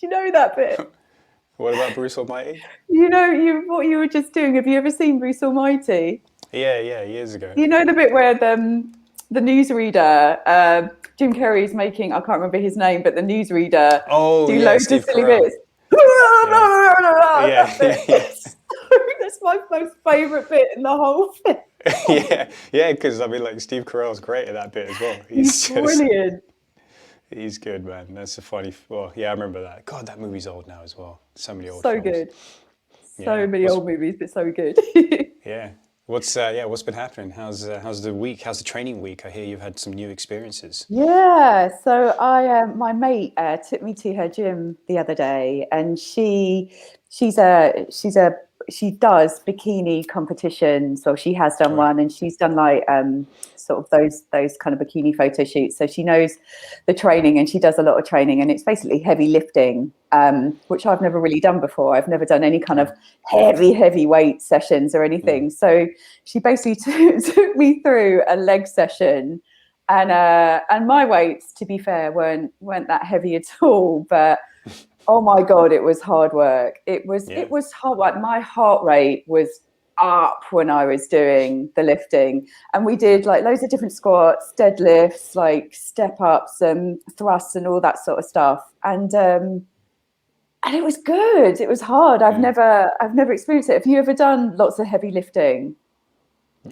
you know that bit? What about Bruce Almighty? You know, what you were just doing. Have you ever seen Bruce Almighty? Yeah, years ago. You know the bit where the newsreader, Jim Carrey's making, I can't remember his name, but the newsreader Oh do yeah, loads of Steve silly Carell. bits. Yeah, That yeah, bit. yeah, That's my most favourite bit in the whole film. yeah. Because I mean, like Steve Carell's great at that bit as well. He's He's just, brilliant. he's good, man. That's a funny. Well, yeah, I remember that. God, that movie's old now as well. So many old So films. good. Yeah. So many What's old movies, but so good. yeah. What's been happening? How's the week? How's the training week? I hear you've had some new experiences. Yeah, so my mate took me to her gym the other day, and she's a she does bikini competitions, or she has done Right. one, and she's done like sort of those kind of bikini photo shoots. So she knows the training, and she does a lot of training, and it's basically heavy lifting, which I've never really done before. I've never done any kind of Right. heavy weight sessions or Mm. anything. So she basically took me through a leg session, and my weights, to be fair, weren't that heavy at all. But oh my god, it was hard work. Yeah. It was hard. Like my heart rate was up when I was doing the lifting, and we Yeah. did like loads of different squats, deadlifts, like step ups and thrusts and all that sort of stuff. And it was good. It was hard. Mm. I've never experienced it. Have you ever done lots of heavy lifting?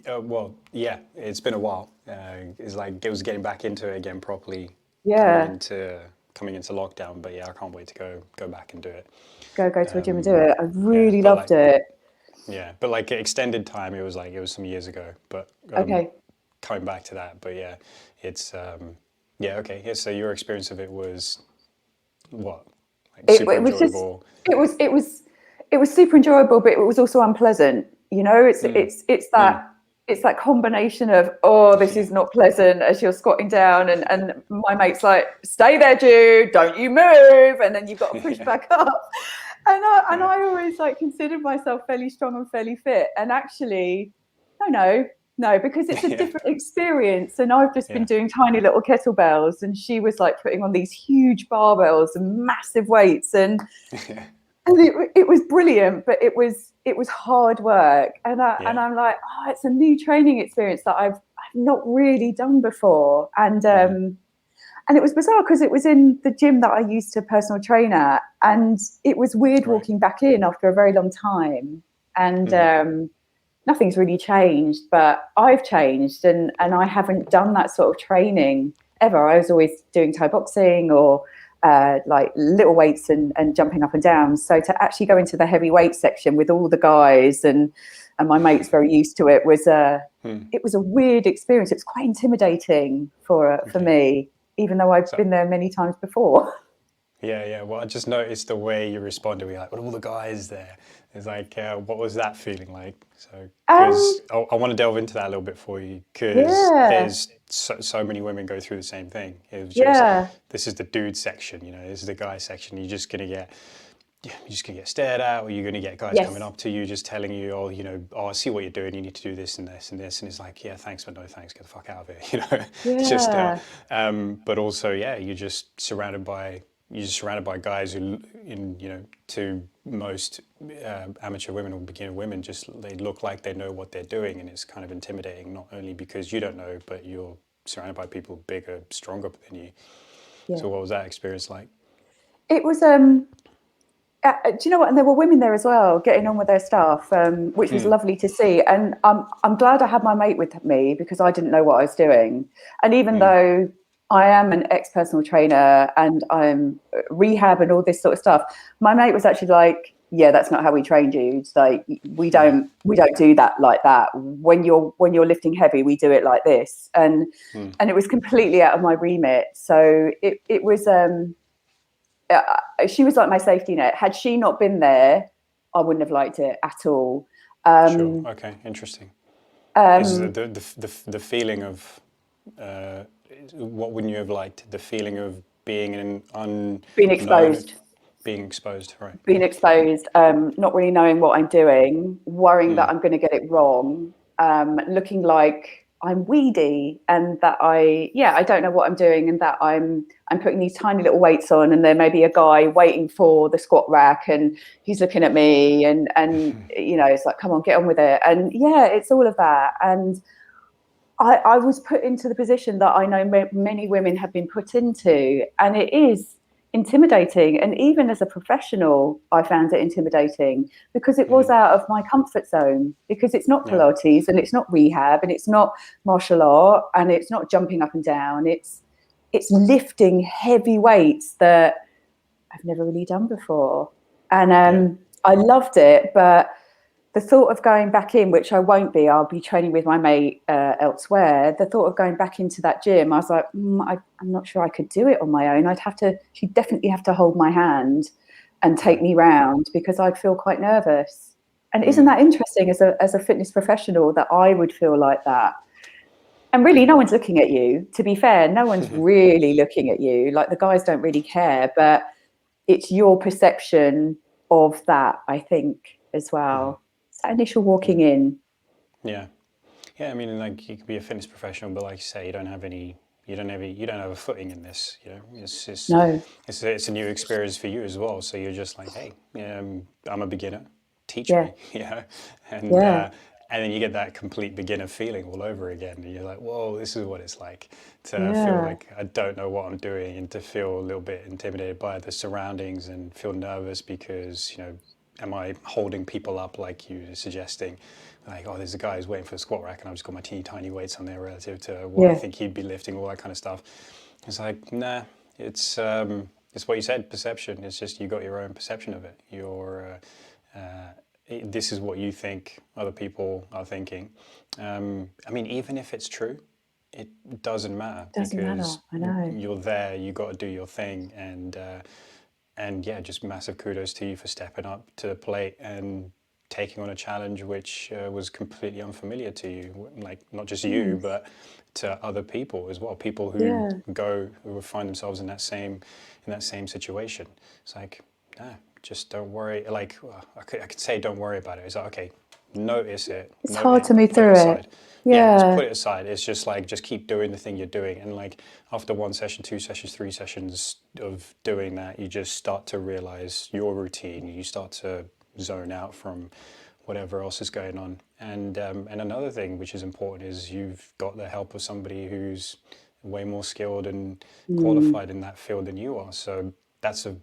Well, yeah. It's been a while. It's like it was getting back into it again properly, coming Yeah, into coming into lockdown. But yeah, I can't wait to go back and do it. go to a gym and do Um, it. I yeah, really but loved like it. but like extended time, it was some years ago. But Okay. coming back to that, but yeah, it's yeah, okay. Yeah, so your experience of it was what? Like super It was just enjoyable. it was it was it was super enjoyable, but it was also unpleasant. You know, Mm, mm, it's that combination of, oh, this yeah, is not pleasant, as you're squatting down, and my mate's like, stay there, Jude, don't you move, and then you've got to push yeah, back up. And yeah, I always like considered myself fairly strong and fairly fit, and actually, no, because it's a yeah, different experience. And I've just been yeah, doing tiny little kettlebells, and she was like putting on these huge barbells and massive weights, yeah, and it was brilliant, but it was hard work. And yeah. I'm like, oh, it's a new training experience that I've not really done before. Mm, And it was bizarre because it was in the gym that I used to personal train at, and it was weird right. walking back in after a very long time. And Mm, nothing's really changed, but I've changed, and I haven't done that sort of training ever. I was always doing Thai boxing or like little weights and jumping up and down. So to actually go into the heavyweight section with all the guys, and my mates very used to mm, it was a weird experience. It was quite intimidating for okay. me, even though I've So been there many times before. yeah. Well, I just noticed the way you responded. We like, with all the guys there. It's like, what was that feeling like? So, Um, because I want to delve into that a little bit for you, because yeah, there's so many women go through the same thing. It was just, yeah, this is the dude section, this is the guy section. You're just gonna get stared at, or you're gonna get guys coming yes, up to you, just telling you, oh, oh, I see what you're doing. You need to do this and this and this, and it's like, yeah, thanks, but no thanks. Get the fuck out of here. It's just, yeah, but also, yeah, you're just surrounded by guys who, to most amateur women or beginner women, just they look like they know what they're doing, and it's kind of intimidating. Not only because you don't know, but you're surrounded by people bigger, stronger than you. yeah. So, what was that experience like? It was do you know what? And there were women there as well, getting on with their stuff, which was Mm, lovely to see. And I'm glad I had my mate with me because I didn't know what I was doing. And even mm, though I am an ex personal trainer and I'm rehab and all this sort of stuff, my mate was actually like, "Yeah, that's not how we train you. It's like yeah, we don't do that like that. When you're lifting heavy, we do it like this." mm, And it was completely out of my remit. So it was. She was like my safety net. Had she not been there, I wouldn't have liked it at all. sure. Um, Okay, interesting. Is um, the feeling of uh, what wouldn't you have liked? The feeling of being in an being unknown, exposed, being exposed, right? not really knowing what I'm doing, worrying that Mm, I'm going to get it wrong, looking like I'm weedy and that I don't know what I'm doing, and that I'm putting these tiny little weights on, and there may be a guy waiting for the squat rack and he's looking at me, and it's like, come on, get on with it. And yeah, it's all of that. And I was put into the position that I know many women have been put into, and it is intimidating. And even as a professional, I found it intimidating because it was out of my comfort zone, because it's not Pilates and it's not rehab and it's not martial art and it's not jumping up and down. It's lifting heavy weights that I've never really done before. And I loved it, but the thought of going back in, which I won't be, I'll be training with my mate elsewhere. The thought of going back into that gym, I was like, I'm not sure I could do it on my own. She'd definitely have to hold my hand and take me round, because I'd feel quite nervous. And isn't that interesting as a fitness professional, that I would feel like that? And really, no one's looking at you, to be fair. No one's really looking at you. Like, the guys don't really care, but it's your perception of that, I think, as well. That initial walking in. Yeah. I mean, like, you could be a fitness professional, but like you say, you don't have a footing in this. You know, it's just it's a new experience for you as well. So you're just like, hey, I'm a beginner, teach me. And then you get that complete beginner feeling all over again, and you're like, whoa, this is what it's like to feel like I don't know what I'm doing, and to feel a little bit intimidated by the surroundings, and feel nervous because, am I holding people up, like you were suggesting? Like, oh, there's a guy who's waiting for the squat rack and I've just got my teeny tiny weights on there relative to what I think he'd be lifting, all that kind of stuff. It's like, nah, it's what you said, perception. It's just, you got your own perception of it. This is what you think other people are thinking. I mean, even if it's true, it doesn't matter. I know. You're there, you got to do your thing. And yeah, just massive kudos to you for stepping up to the plate and taking on a challenge which was completely unfamiliar to you. Like, not just you, but to other people as well. People who who find themselves in that same situation. It's like, nah, just don't worry. Like, I could say don't worry about it. It's like, okay, notice it. It's hard to move through it. Yeah, just put it aside. It's just like, just keep doing the thing you're doing. And like, after 1 session, 2 sessions, 3 sessions of doing that, you just start to realize your routine. You start to zone out from whatever else is going on. And another thing which is important is you've got the help of somebody who's way more skilled and qualified in that field than you are. So that's a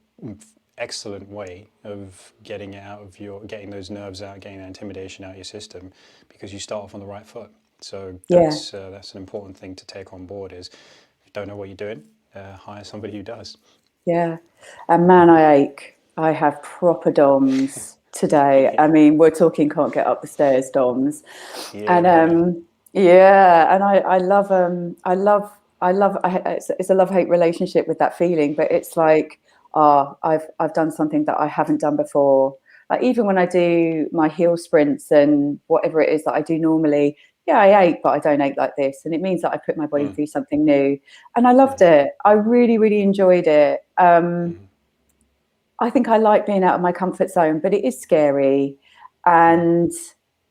excellent way of getting those nerves out, getting that intimidation out of your system, because you start off on the right foot. So that's an important thing to take on board. Is, if you don't know what you're doing, hire somebody who does. Yeah, and man, I ache. I have proper DOMs today. I mean, we're talking can't get up the stairs DOMs, and I love it's a love-hate relationship with that feeling. But it's like, I've done something that I haven't done before. Like, even when I do my heel sprints and whatever it is that I do normally, I ache, but I don't ache like this. And it means that I put my body through something new. And I loved it. I really, really enjoyed it. I think I like being out of my comfort zone, but it is scary. And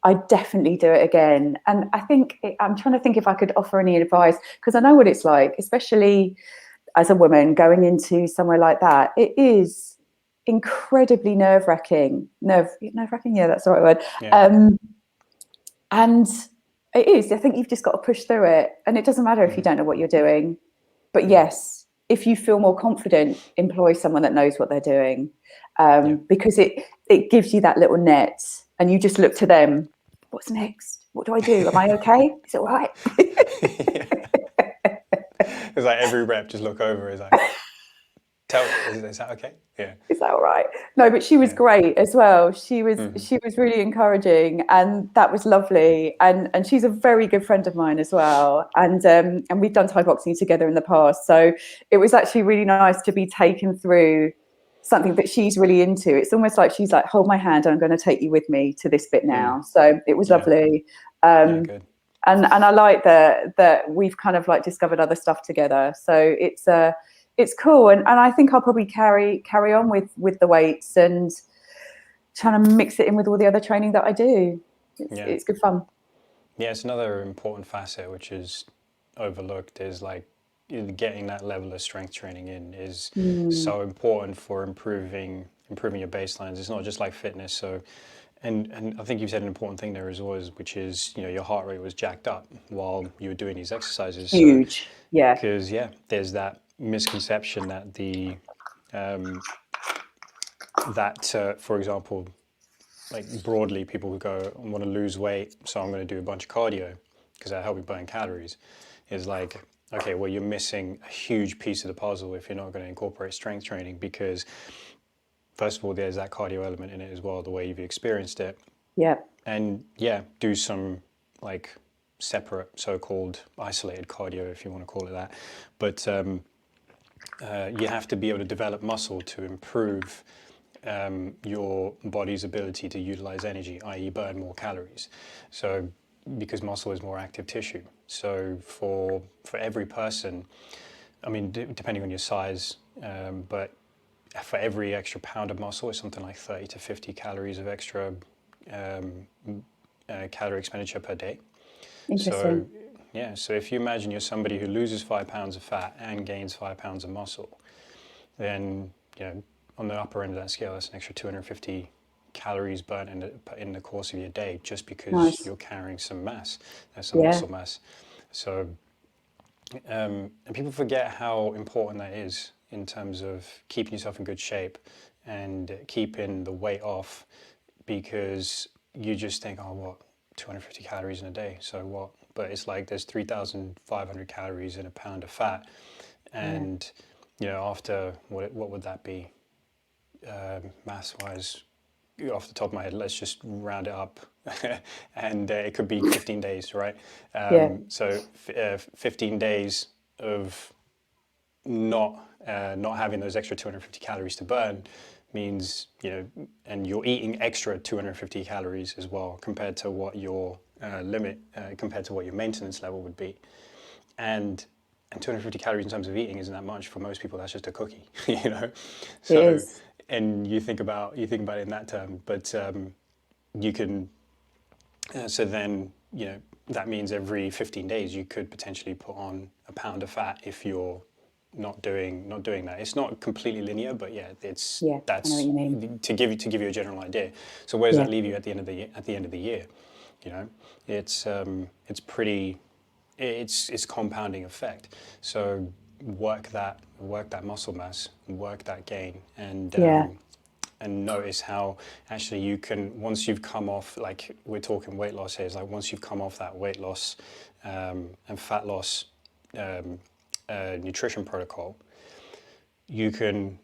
I definitely do it again. And I think I'm trying to think if I could offer any advice, because I know what it's like, especially as a woman going into somewhere like that. It is incredibly nerve-wracking. Nerve-wracking, yeah, that's the right word. And it is. I think you've just got to push through it. And it doesn't matter if you don't know what you're doing. But yes, if you feel more confident, employ someone that knows what they're doing, because it gives you that little net, and you just look to them. What's next? What do I do? Am I okay? Is it all right? It's like every rep, just look over. It's like, is that okay? Yeah. Is that all right? No, but she was great as well. She was really encouraging, and that was lovely. And she's a very good friend of mine as well. And we've done Thai boxing together in the past. So it was actually really nice to be taken through something that she's really into. It's almost like she's like, hold my hand, I'm going to take you with me to this bit now. So it was lovely. Good. And I like that we've kind of like discovered other stuff together. So it's cool. And I think I'll probably carry on with the weights and trying to mix it in with all the other training that I do. It's good fun. Yeah, it's another important facet which is overlooked is like getting that level of strength training in is Mm, so important for improving your baselines. It's not just like fitness. So, and I think you've said an important thing there as well, which is your heart rate was jacked up while you were doing these exercises. So, huge. Yeah. because yeah, there's that misconception that for example, like broadly, people who go, I want to lose weight, so I'm going to do a bunch of cardio because that help me burn calories. Is like, okay, well, you're missing a huge piece of the puzzle if you're not going to incorporate strength training because, first of all, there's that cardio element in it as well, the way you've experienced it. Yeah. And yeah, do some like separate, so-called isolated cardio, if you want to call it that. But you have to be able to develop muscle to improve your body's ability to utilize energy, i.e., burn more calories. So, because muscle is more active tissue. So, for every person, I mean, depending on your size, but for every extra pound of muscle, it's something like 30 to 50 calories of extra um, calorie expenditure per day. So, Interesting. yeah, so if you imagine you're somebody who loses 5 pounds of fat and gains 5 pounds of muscle, then on the upper end of that scale, that's an extra 250 calories burnt in the course of your day just because Nice. you're carrying some mass, some Yeah. muscle mass. So, and people forget how important that is in terms of keeping yourself in good shape and keeping the weight off because you just think, oh, what, 250 calories in a day, so what? But it's like there's 3,500 calories in a pound of fat. Yeah. And, after what would that be? Mass wise, off the top of my head, let's just round it up. And it could be 15 days, right? Yeah. So 15 days of not having those extra 250 calories to burn means, and you're eating extra 250 calories as well compared to what your limit, compared to what your maintenance level would be. And 250 calories in terms of eating isn't that much for most people. That's just a cookie, you know. It So, is. and you think about it in that term, but you can. So then, that means every 15 days you could potentially put on a pound of fat if you're not doing that. It's not completely linear, but yeah, Yeah. I know what that's you mean. to give you a general idea. So where does Yeah. that leave you at the end of the year? You know, it's pretty it's compounding effect. So work that muscle mass, work that gain, Yeah. and notice how actually you can, once you've come off, like we're talking weight loss here, is like once you've come off that weight loss and fat loss um, nutrition protocol, you can,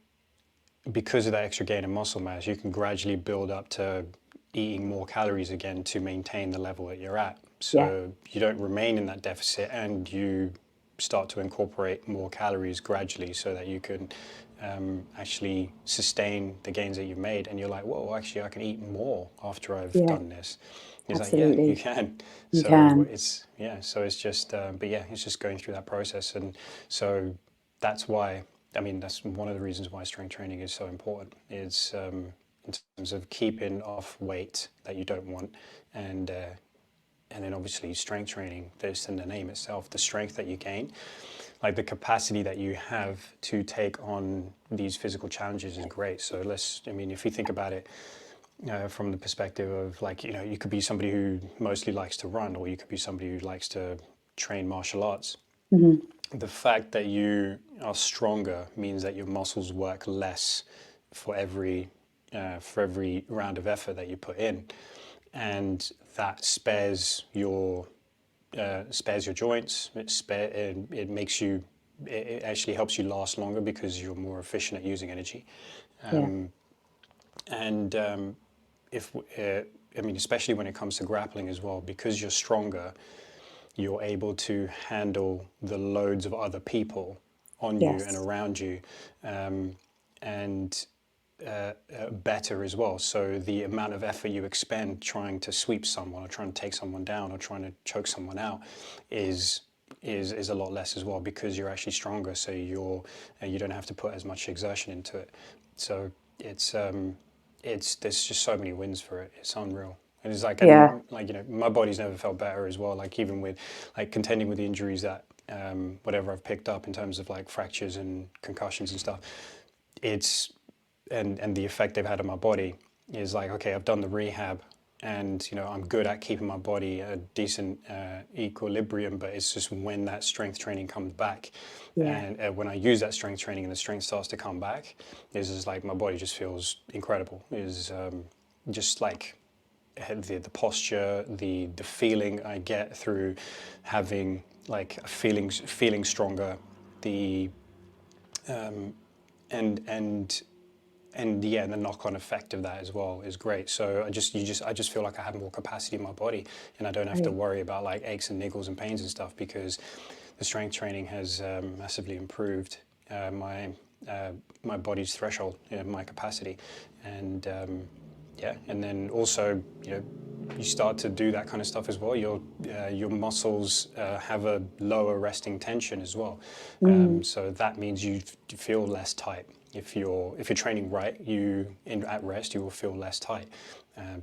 because of that extra gain in muscle mass, you can gradually build up to eating more calories again to maintain the level that you're at. Yeah. So you don't remain in that deficit and you start to incorporate more calories gradually so that you can actually sustain the gains that you've made. And you're like, whoa, actually, I can eat more after I've Yeah. done this. He's like, yeah, you Absolutely. can. You So can. it's just, but yeah, it's just going through that process. And so that's why, I mean, that's one of the reasons why strength training is so important, is in terms of keeping off weight that you don't want. And, uh, and then obviously strength training, there's in the name itself, the strength that you gain, like the capacity that you have to take on these physical challenges is great. So I mean, if you think about it, from the perspective of like, you could be somebody who mostly likes to run, or you could be somebody who likes to train martial arts. Hmm. The fact that you are stronger means that your muscles work less for every round of effort that you put in, and that spares your joints. It makes you. It actually helps you last longer because you're more efficient at using energy. Yeah. And if I mean, especially when it comes to grappling as well, because you're stronger, you're able to handle the loads of other people on you and Yes. around you, and better as well. So the amount of effort you expend trying to sweep someone or trying to take someone down or trying to choke someone out is is a lot less as well because you're actually stronger. So you don't have to put as much exertion into it. So it's there's just so many wins for it. It's unreal. And it's like, Yeah. and like, my body's never felt better as well. Like even with like contending with the injuries that whatever I've picked up in terms of like fractures and concussions and stuff, it's and the effect they've had on my body is like, okay, I've done the rehab, and I'm good at keeping my body at a decent equilibrium, but it's just when that strength training comes back, Yeah. and when I use that strength training and the strength starts to come back, it's just like my body just feels incredible. Is just like the posture, the feeling I get through having like feeling stronger, the and yeah, and the knock-on effect of that as well is great. So I just feel like I have more capacity in my body, and I don't have to Right. worry about like aches and niggles and pains and stuff, because the strength training has massively improved my body's threshold, my capacity, and yeah, and then also you start to do that kind of stuff as well. Your muscles have a lower resting tension as well, so that means you feel less tight. If you're training right, at rest you will feel less tight,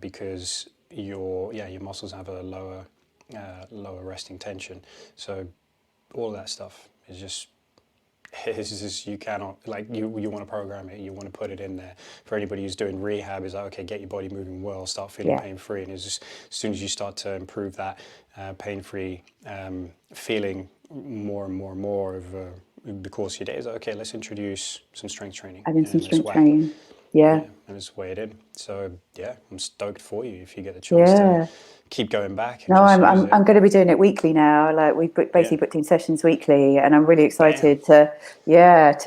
because your muscles have a lower resting tension. So all of that stuff is just it's just, you cannot, like, you want to program it, you want to put it in there. For anybody who's doing rehab, is like, okay, get your body moving well, start feeling Yeah. pain free, and it's just as soon as you start to improve that pain free feeling more and more and more over the course of your day, is like, okay, let's introduce some strength training Having some and let's strength whack, training. Yeah. yeah, and let's weigh it in. So yeah, I'm stoked for you if you get the chance to Yeah. keep going back and No, just I'm use I'm it. I'm going to be doing it weekly now. Like we've Yeah, basically booked in sessions weekly, and I'm really damn. excited to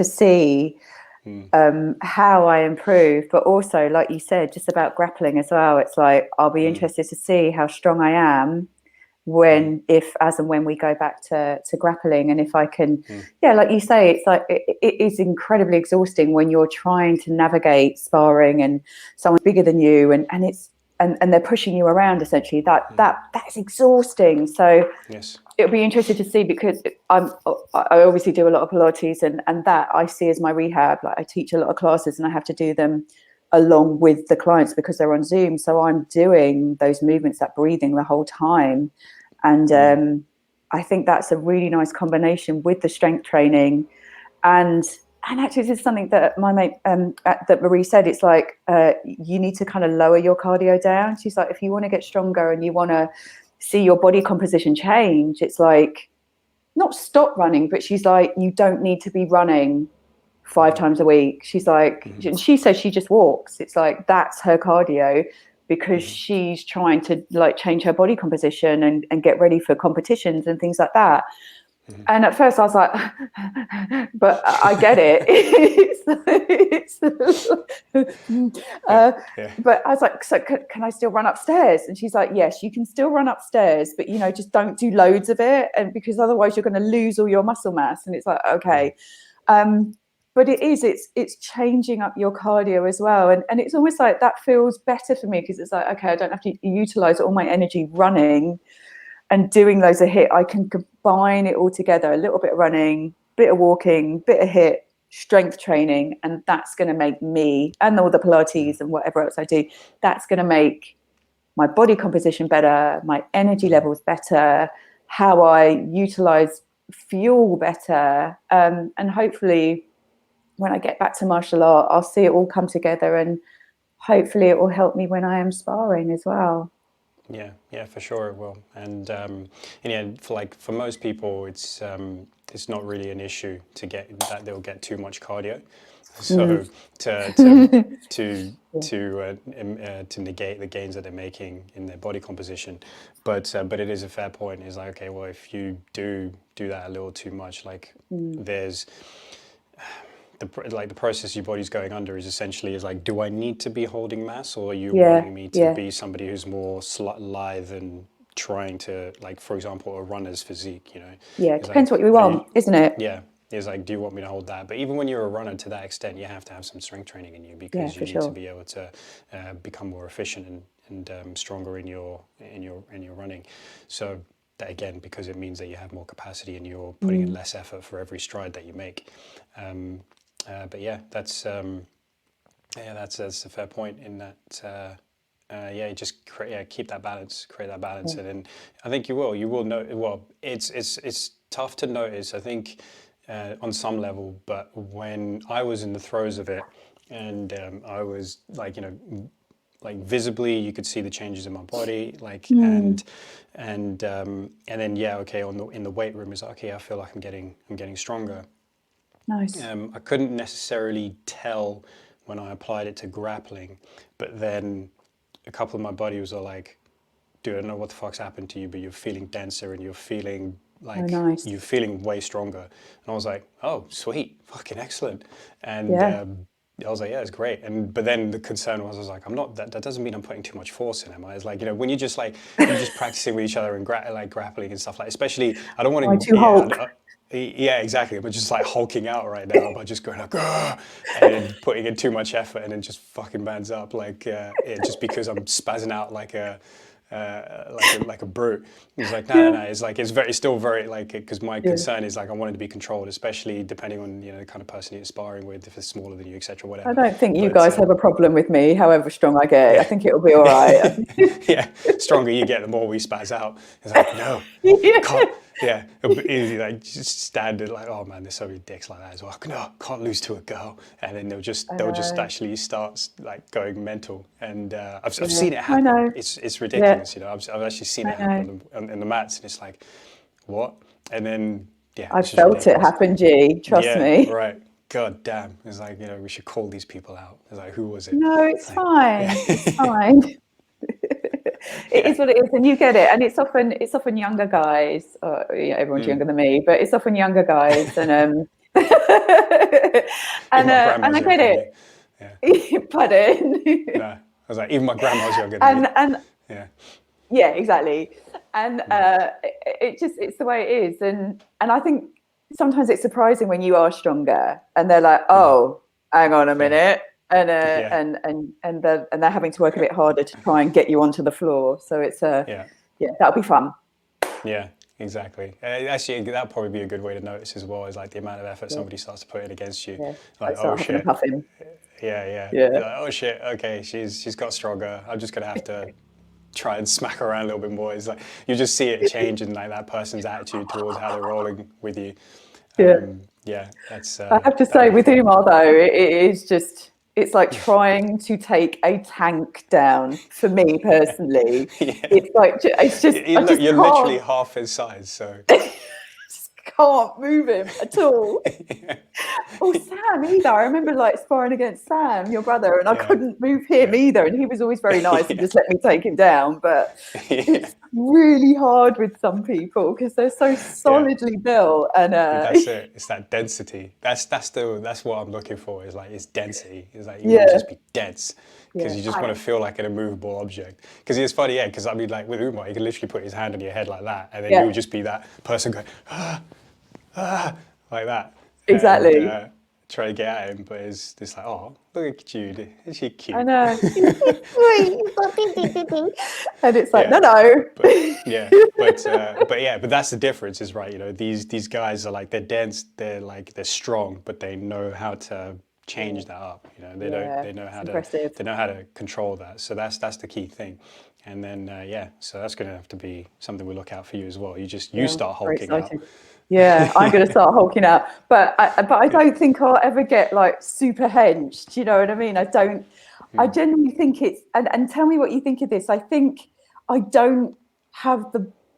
see how I improve. But also, like you said, just about grappling as well. It's like I'll be interested to see how strong I am if as and when we go back to grappling, and if I can, yeah, like you say, it's like it is incredibly exhausting when you're trying to navigate sparring and someone's bigger than you, and it's and they're pushing you around essentially. That's exhausting. So Yes. it'll be interesting to see, because I obviously do a lot of Pilates, and that I see as my rehab. Like I teach a lot of classes and I have to do them along with the clients because they're on Zoom. So I'm doing those movements, that breathing the whole time. And I think that's a really nice combination with the strength training. And actually, this is something that my mate, that Marie said. It's like you need to kind of lower your cardio down. She's like, if you want to get stronger and you want to see your body composition change, it's like not stop running, but she's like, you don't need to be running 5 times a week. She's like, she says she just walks. It's like that's her cardio, because she's trying to like change her body composition and get ready for competitions and things like that. And at first I was like, but I get it. Yeah, yeah. But I was like, so can I still run upstairs? And she's like, yes, you can still run upstairs, but just don't do loads of it, and because otherwise you're going to lose all your muscle mass. And it's like, okay. But it's changing up your cardio as well. And it's almost like that feels better for me, because it's like, okay, I don't have to utilize all my energy running and doing loads of HIIT. I can combine it all together, a little bit of running, bit of walking, bit of HIIT, strength training, and that's going to make me, and all the Pilates and whatever else I do, that's going to make my body composition better, my energy levels better, how I utilize fuel better, and hopefully when I get back to martial art, I'll see it all come together, and hopefully it will help me when I am sparring as well. Yeah, for sure it will. And yeah, for most people, it's not really an issue to get that they'll get too much cardio. So to negate the gains that they're making in their body composition, but it is a fair point. It's like, okay, well, if you do that a little too much, like there's the process your body's going under is essentially like, do I need to be holding mass, or are you Yeah, wanting me to yeah, be somebody who's more lithe and trying to, like, for example, a runner's physique, yeah. It It's depends like, what you are you, want, isn't it? yeah, it's like, do you want me to hold that? But even when you're a runner, to that extent, you have to have some strength training in you, Yeah, because you for need to sure. be able to become more efficient and stronger in your running. So that, again, because it means that you have more capacity and you're putting in less effort for every stride that you make. But yeah, that's a fair point in that yeah, just keep that balance, create that balance, and then I think you will know. Well, it's tough to notice, I think, on some level. But when I was in the throes of it, and I was like, like visibly, you could see the changes in my body, like, and then yeah, okay, in the weight room is like, okay, I feel like I'm getting stronger. Nice. I couldn't necessarily tell when I applied it to grappling, but then a couple of my buddies were like, dude, I don't know what the fuck's happened to you, but you're feeling denser and Oh, nice. you're feeling way stronger. And I was like, oh, sweet, fucking excellent. And Yeah. I was like, yeah, it's great. But then the concern was, I was like, I'm not, that doesn't mean I'm putting too much force in, am I? It's like, when you're just practicing with each other and like grappling and stuff like, especially, I don't Why want too to, Hulk? yeah, exactly. But just like hulking out right now by just going like, "Grr," and then putting in too much effort and then just fucking bands up like, just because I'm spazzing out like a brute. It's like, no, no, Yeah. no. It's like, it's still very like, because my Yeah. concern is like, I want it to be controlled, especially depending on, the kind of person you're sparring with, if it's smaller than you, etc., I whatever. don't think you But guys have a problem with me, however strong I get. I yeah, think it'll be all right. yeah, stronger you get, the more we spaz out. It's like, no, Yeah. can't. Yeah, it'll be easy, like just standard, like, oh man, there's so many dicks like that as well. No, can't lose to a girl, and then I they'll just know. actually start like going mental, and I've Yeah. seen it I happen. know. It's Yeah. ridiculous, I've actually seen I it know. happen in the mats, and it's like, what? And then yeah, I it's just felt it ridiculous. happen, G. Trust Yeah, me. right. God damn. It's like, we should call these people out. It's like, who was it? No, it's Like, fine. It's fine. It yeah. is what it is, and you get it. And it's often younger guys. Everyone's younger than me, but it's often younger guys, and Even my and grandma's I get younger than me. Yeah. it. Pardon. No. I was like, even my grandma's younger than me. and Yeah. yeah, exactly. And it's the way it is, and I think sometimes it's surprising when you are stronger, and they're like, oh, hang on a minute. And Yeah. they're having to work a bit harder to try and get you onto the floor. So it's Yeah. that'll be fun. Yeah. Exactly. Actually, that'd probably be a good way to notice as well, is like the amount of effort Yeah, somebody starts to put in against you. yeah. Like, Like oh start having a shit. puff in. Yeah, yeah. Yeah, You're like, oh shit. Okay, she's got stronger. I'm just gonna have to try and smack her around a little bit more. It's like you just see it change in like that person's attitude towards how they're rolling with you. yeah. Yeah, that's I have to that'll say, be with fun. Umar though, it is just it's like trying to take a tank down. For me personally, Yeah, it's like it's just I just you're literally can't half his size, so just can't move him at all. Or Sam either. I remember like sparring against Sam, your brother, and I yeah, couldn't move him yeah, either. And he was always very nice and yeah, just let me take him down. But yeah, it's really hard with some people because they're so yeah. solidly built. And That's it. It's that density. That's what I'm looking for. Is like, it's density. It's like you want to yeah, just be dense because yeah, you just want to feel like an immovable object. Because it's funny, yeah. Because I mean, like with Umar, he can literally put his hand on your head like that, and then yeah, you'll just be that person going like that, and exactly. try to get at him. But it's like, oh, look at you. Isn't she I cute? know. And it's like, Yeah. no, no. But yeah, but that's the difference, is right. These guys are like, they're dense, they're strong, but they know how to change that up. Yeah, They know it's how to impressive. control that. So that's the key thing. And then so that's going to have to be something we look out for you as well. You Yeah, start very hulking out. excited. Yeah, I'm going to start hulking out, but I don't think I'll ever get like super hench. Do you know what I mean? I don't. I genuinely think it's and tell me what you think of this. I think I don't have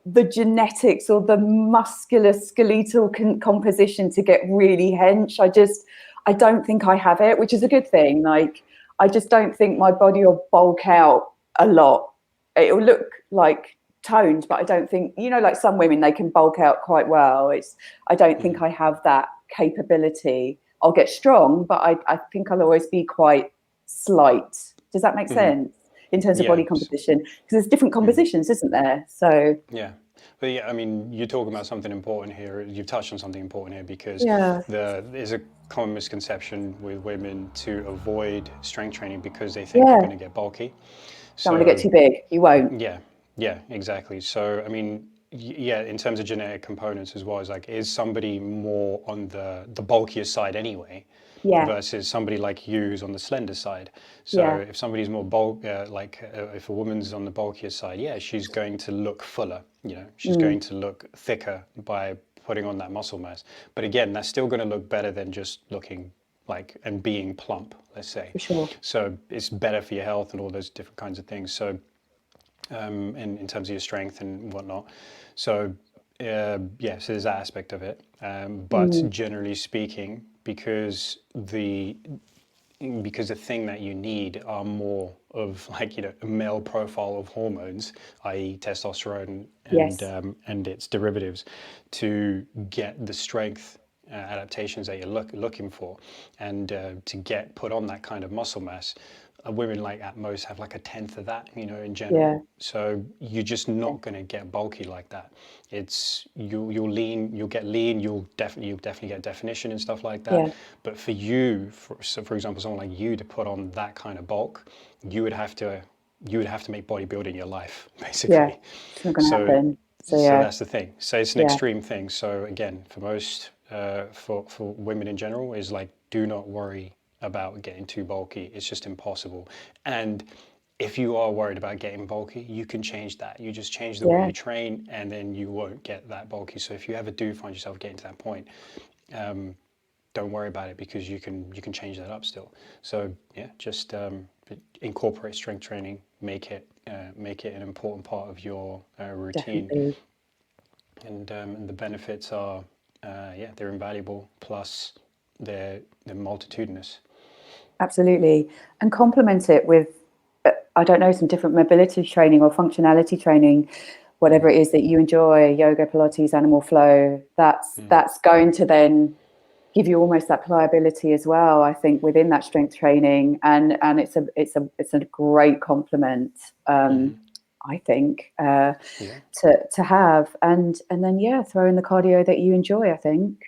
the genetics or the muscular skeletal composition to get really hench. I don't think I have it, which is a good thing. Like I just don't think my body will bulk out a lot. It'll look like toned, but I don't think, like some women, they can bulk out quite well. I don't think I have that capability. I'll get strong, but I think I'll always be quite slight. Does that make sense in terms of Yeah. body composition? Because there's different compositions, isn't there? So Yeah. But yeah, I mean, you're talking about something important here. You've touched on something important here, because yeah, there's a common misconception with women to avoid strength training because they think you're yeah. going to get bulky. Don't want to get So too big. You won't. yeah, yeah, exactly. So I mean, yeah, in terms of genetic components as well, is somebody more on the bulkier side anyway? Yeah. versus somebody like you who's on the slender side. So Yeah. if somebody's more bulk, if a woman's on the bulkier side, yeah, she's going to look fuller. You know, she's going to look thicker by putting on that muscle mass. But again, that's still going to look better than just looking like and being plump, let's say. For sure. So it's better for your health and all those different kinds of things. So in terms of your strength and whatnot. So yeah, so there's that aspect of it. But generally speaking, because the thing that you need are more of like, you know, a male profile of hormones, i.e. testosterone Yes. and its derivatives, to get the strength adaptations that you're looking for, and to get put on that kind of muscle mass. Women like at most have like a tenth of that, you know, in general. Yeah. So you're just not going to get bulky like that. It's you'll lean, you'll get lean, you'll definitely get definition and stuff like that. Yeah. But for you, for example, someone like you to put on that kind of bulk, you would have to make bodybuilding your life, basically. Yeah. It's not going to happen. So So yeah. that's the thing. So it's an Yeah. extreme thing. So again, for most, for women in general, is like, do not worry about getting too bulky. It's just impossible. And if you are worried about getting bulky, you can change that. You just change the way Yeah. you train, and then you won't get that bulky. So if you ever do find yourself getting to that point, don't worry about it, because you can change that up still. So yeah, just incorporate strength training, make it an important part of your routine. Definitely. And the benefits are yeah, they're invaluable, plus they're multitudinous. Absolutely. And complement it with, I don't know, some different mobility training or functionality training, whatever it is that you enjoy, yoga, Pilates, animal flow. That's going to then give you almost that pliability as well, I think, within that strength training. And it's a great complement, I think, Yeah. to have. And then yeah, throw in the cardio that you enjoy, I think.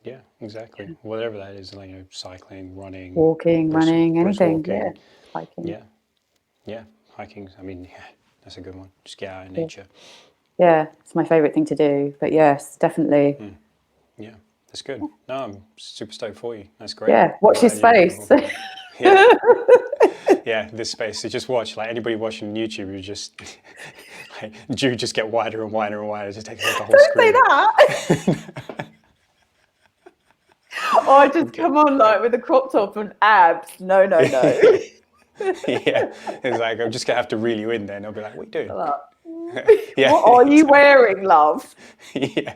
Yeah, exactly. Whatever that is, like, you know, cycling, running, Walking, running, brisk anything. Yeah. walking. Hiking. Yeah, yeah, hiking. I mean, yeah, that's a good one. Just get out in Yeah. nature. Yeah, it's my favorite thing to do. But yes, definitely. Yeah, that's good. No, I'm super stoked for you. That's great. Yeah, I'm watch glad this you're space. incorporating it. Yeah. Yeah, this space. So just watch, like anybody watching YouTube, you just like Jude just get wider and wider and wider. It just takes up the whole Don't say screen. that. Or I just come on like with a crop top and abs. No. Yeah, it's like, I'm just gonna have to reel you in there, and I'll be like, "What are you doing?" Yeah, What are you wearing, love? yeah.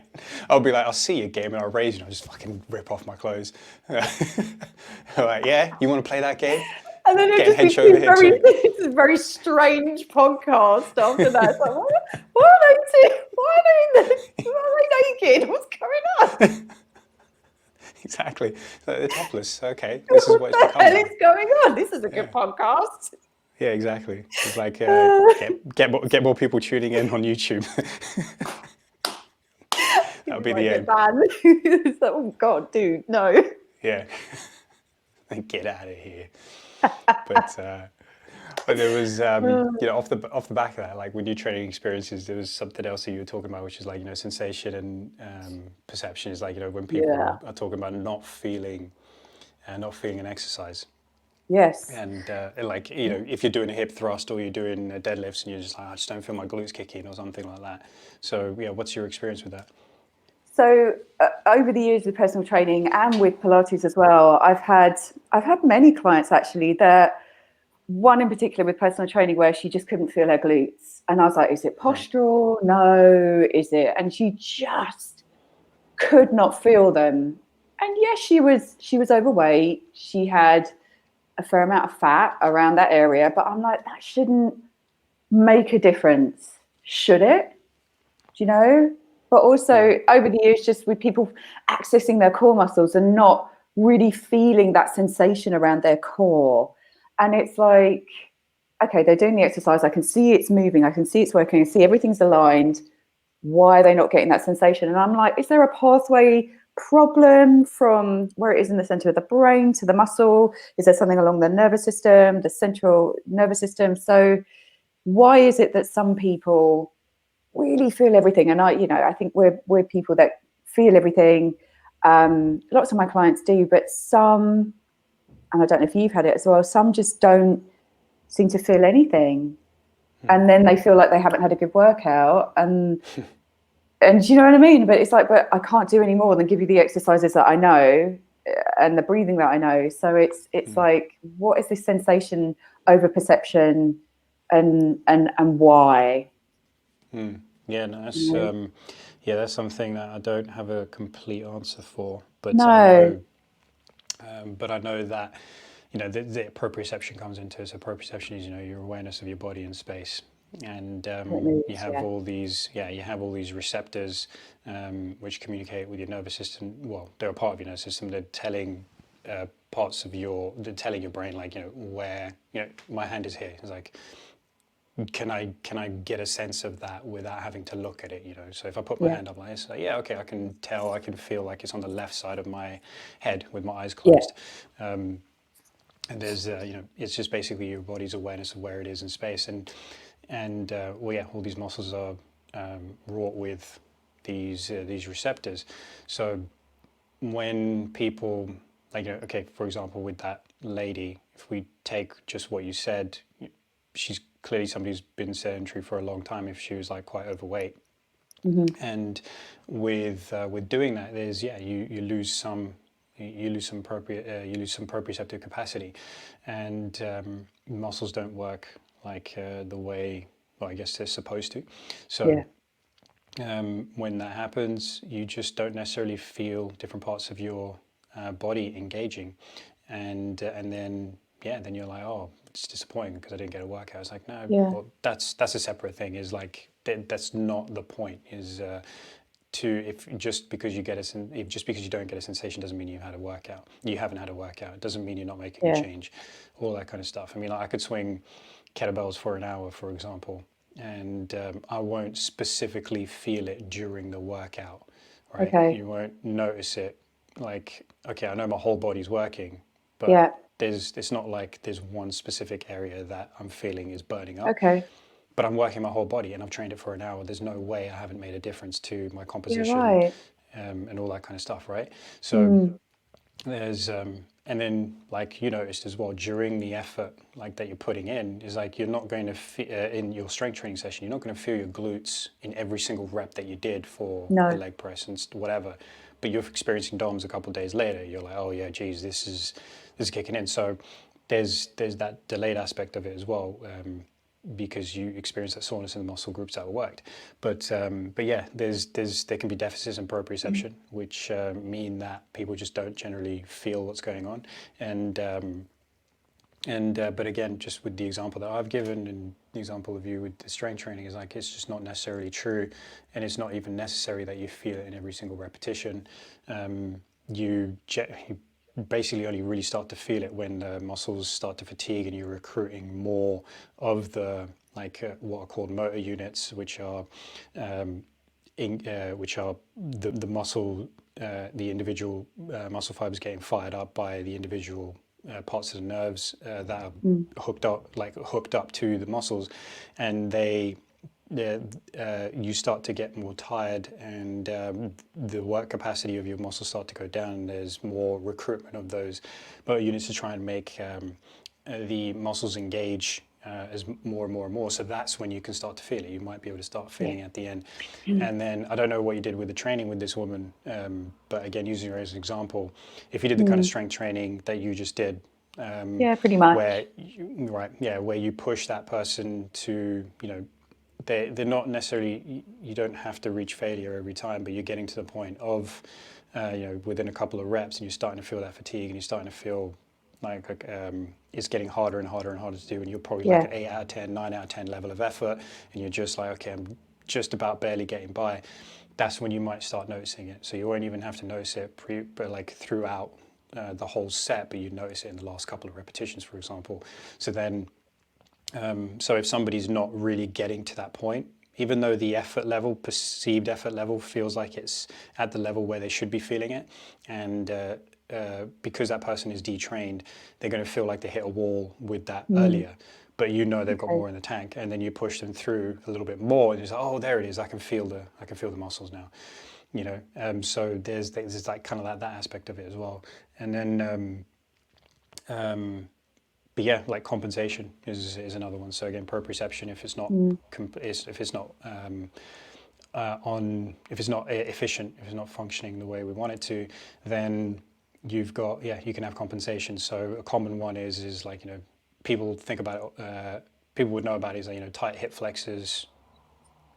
I'll be like, "I'll see you, game," and I'll raise you, and I'll just fucking rip off my clothes. Like, yeah, you want to play that game? And then it Getting just head over here too. it's a very strange podcast after that. It's like, what are they doing? Why are they naked? What's going on? Exactly. So they're topless. Okay, this is what it's What the become hell now. is going on? This is a good podcast. Yeah, exactly. It's like get more people tuning in on YouTube. That would be the aim. It's like, oh God, dude, no. Yeah. Get out of here. But there was, you know, off the back of that, like with your training experiences, there was something else that you were talking about, which is like, you know, sensation and perception is like, you know, when people are talking about not feeling an exercise. Yes. And like, you know, if you're doing a hip thrust or you're doing deadlifts and you're just like, I just don't feel my glutes kicking or something like that. So yeah, what's your experience with that? So over the years with personal training and with Pilates as well, I've had many clients actually, that one in particular with personal training where she just couldn't feel her glutes. And I was like, is it postural? No, is it? And she just could not feel them. And yes, she was overweight. She had a fair amount of fat around that area, but I'm like, that shouldn't make a difference, should it? Do you know? But also over the years, just with people accessing their core muscles and not really feeling that sensation around their core. And it's like, okay, they're doing the exercise. I can see it's moving. I can see it's working. I see everything's aligned. Why are they not getting that sensation? And I'm like, is there a pathway problem from where it is in the center of the brain to the muscle? Is there something along the nervous system, the central nervous system? So why is it that some people really feel everything? And I think we're people that feel everything. Lots of my clients do, but some, and I don't know if you've had it as well, some just don't seem to feel anything. And then they feel like they haven't had a good workout. And you know what I mean? But it's like, but I can't do any more than give you the exercises that I know and the breathing that I know. So it's like, what is this sensation over perception, and why? Yeah, no, that's You yeah, that's something that I don't have a complete answer for, know? No. but I know that the proprioception comes into it. So proprioception is your awareness of your body in space, and It you moves, have yeah. all these receptors which communicate with your nervous system. Well, they're a part of your nervous system. They're telling they're telling your brain, like, where, my hand is here. It's like, can I get a sense of that without having to look at it? So if I put my Yeah. hand up like this, like, yeah, okay, I can tell, I can feel like it's on the left side of my head with my eyes Yeah. closed. And there's it's just basically your body's awareness of where it is in space. And well, yeah, all these muscles are wrought with these receptors. So when people, like, okay, for example, with that lady, if we take just what you said, she's clearly somebody who's been sedentary for a long time if she was like quite overweight. And with doing that, there's, yeah, you lose some, you lose some proprioceptive capacity, and muscles don't work like the way, well, I guess they're supposed to. So Yeah. when that happens, you just don't necessarily feel different parts of your body engaging, and then, yeah, then you're like, oh, it's disappointing because I didn't get a workout. It's like, no, Yeah. well, that's a separate thing. Is like that's not the point. Is to if just because you get if just because you don't get a sensation doesn't mean you had a workout. You haven't had a workout. It doesn't mean you're not making a Yeah. change. All that kind of stuff. I mean, like, I could swing kettlebells for an hour, for example, and I won't specifically feel it during the workout, right? Okay. You won't notice it. Like, okay, I know my whole body's working, but Yeah. it's not like there's one specific area that I'm feeling is burning up. Okay. But I'm working my whole body and I've trained it for an hour. There's no way I haven't made a difference to my Yeah. composition, Right. and all that kind of stuff, right? So Mm. there's and then, like, you noticed as well, during the effort like that you're putting in, is like, you're not going to in your strength training session, you're not going to feel your glutes in every single rep that you did for the No. leg press and whatever, but you're experiencing DOMs a couple of days later. You're like, oh yeah, geez, this is kicking in. So there's that delayed aspect of it as well, because you experience that soreness in the muscle groups that were worked. But yeah, there can be deficits in proprioception, which mean that people just don't generally feel what's going on. But again, just with the example that I've given and the example of you with the strength training, is like, it's just not necessarily true, and it's not even necessary that you feel it in every single repetition. You basically only really start to feel it when the muscles start to fatigue and you're recruiting more of the, like, what are called motor units, which are the muscle, the individual muscle fibers getting fired up by the individual parts of the nerves that are Mm. hooked up to the muscles, and you start to get more tired, and the work capacity of your muscles start to go down, and there's more recruitment of those motor units to try and make the muscles engage as more and more and more. So that's when you can start to feel it. You might be able to start Yeah. feeling it at the end. And then, I don't know what you did with the training with this woman, but again, using her as an example, if you did the kind of Mm. strength training that you just did, Yeah. Pretty much. where you push that person to, they're not necessarily, you don't have to reach failure every time, but you're getting to the point of, within a couple of reps, and you're starting to feel that fatigue, and you're starting to feel like it's getting harder and harder and harder to do, and you're probably like Yeah. an 8 out of 10, 9 out of 10 level of effort, and you're just like, okay, I'm just about barely getting by. That's when you might start noticing it. So you won't even have to notice it but like throughout the whole set, but you notice it in the last couple of repetitions, for example. So then, so if somebody's not really getting to that point, even though the effort level, perceived effort level, feels like it's at the level where they should be feeling it, and because that person is detrained, they're going to feel like they hit a wall with that Mm. earlier. But they've got Okay. more in the tank, and then you push them through a little bit more, and it's like, oh, there it is. I can feel the muscles now. So there's like kind of like that aspect of it as well. And then, but yeah, like compensation is another one. So again, proprioception, if it's not, if it's not if it's not efficient, if it's not functioning the way we want it to, then you've got, you can have compensation. So a common one is like, people think about people would know about is like, tight hip flexors,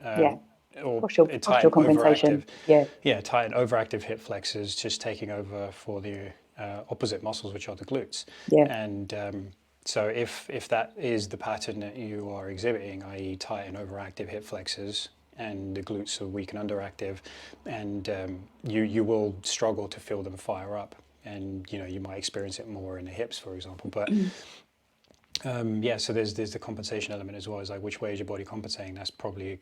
or tight Postural compensation. overactive, tight and overactive hip flexors just taking over for the opposite muscles, which are the glutes. And so if that is the pattern that you are exhibiting, i.e. tight and overactive hip flexors, and the glutes are weak and underactive, and you will struggle to feel them fire up, and you might experience it more in the hips, for example. But so there's the compensation element as well. Is like, which way is your body compensating? That's probably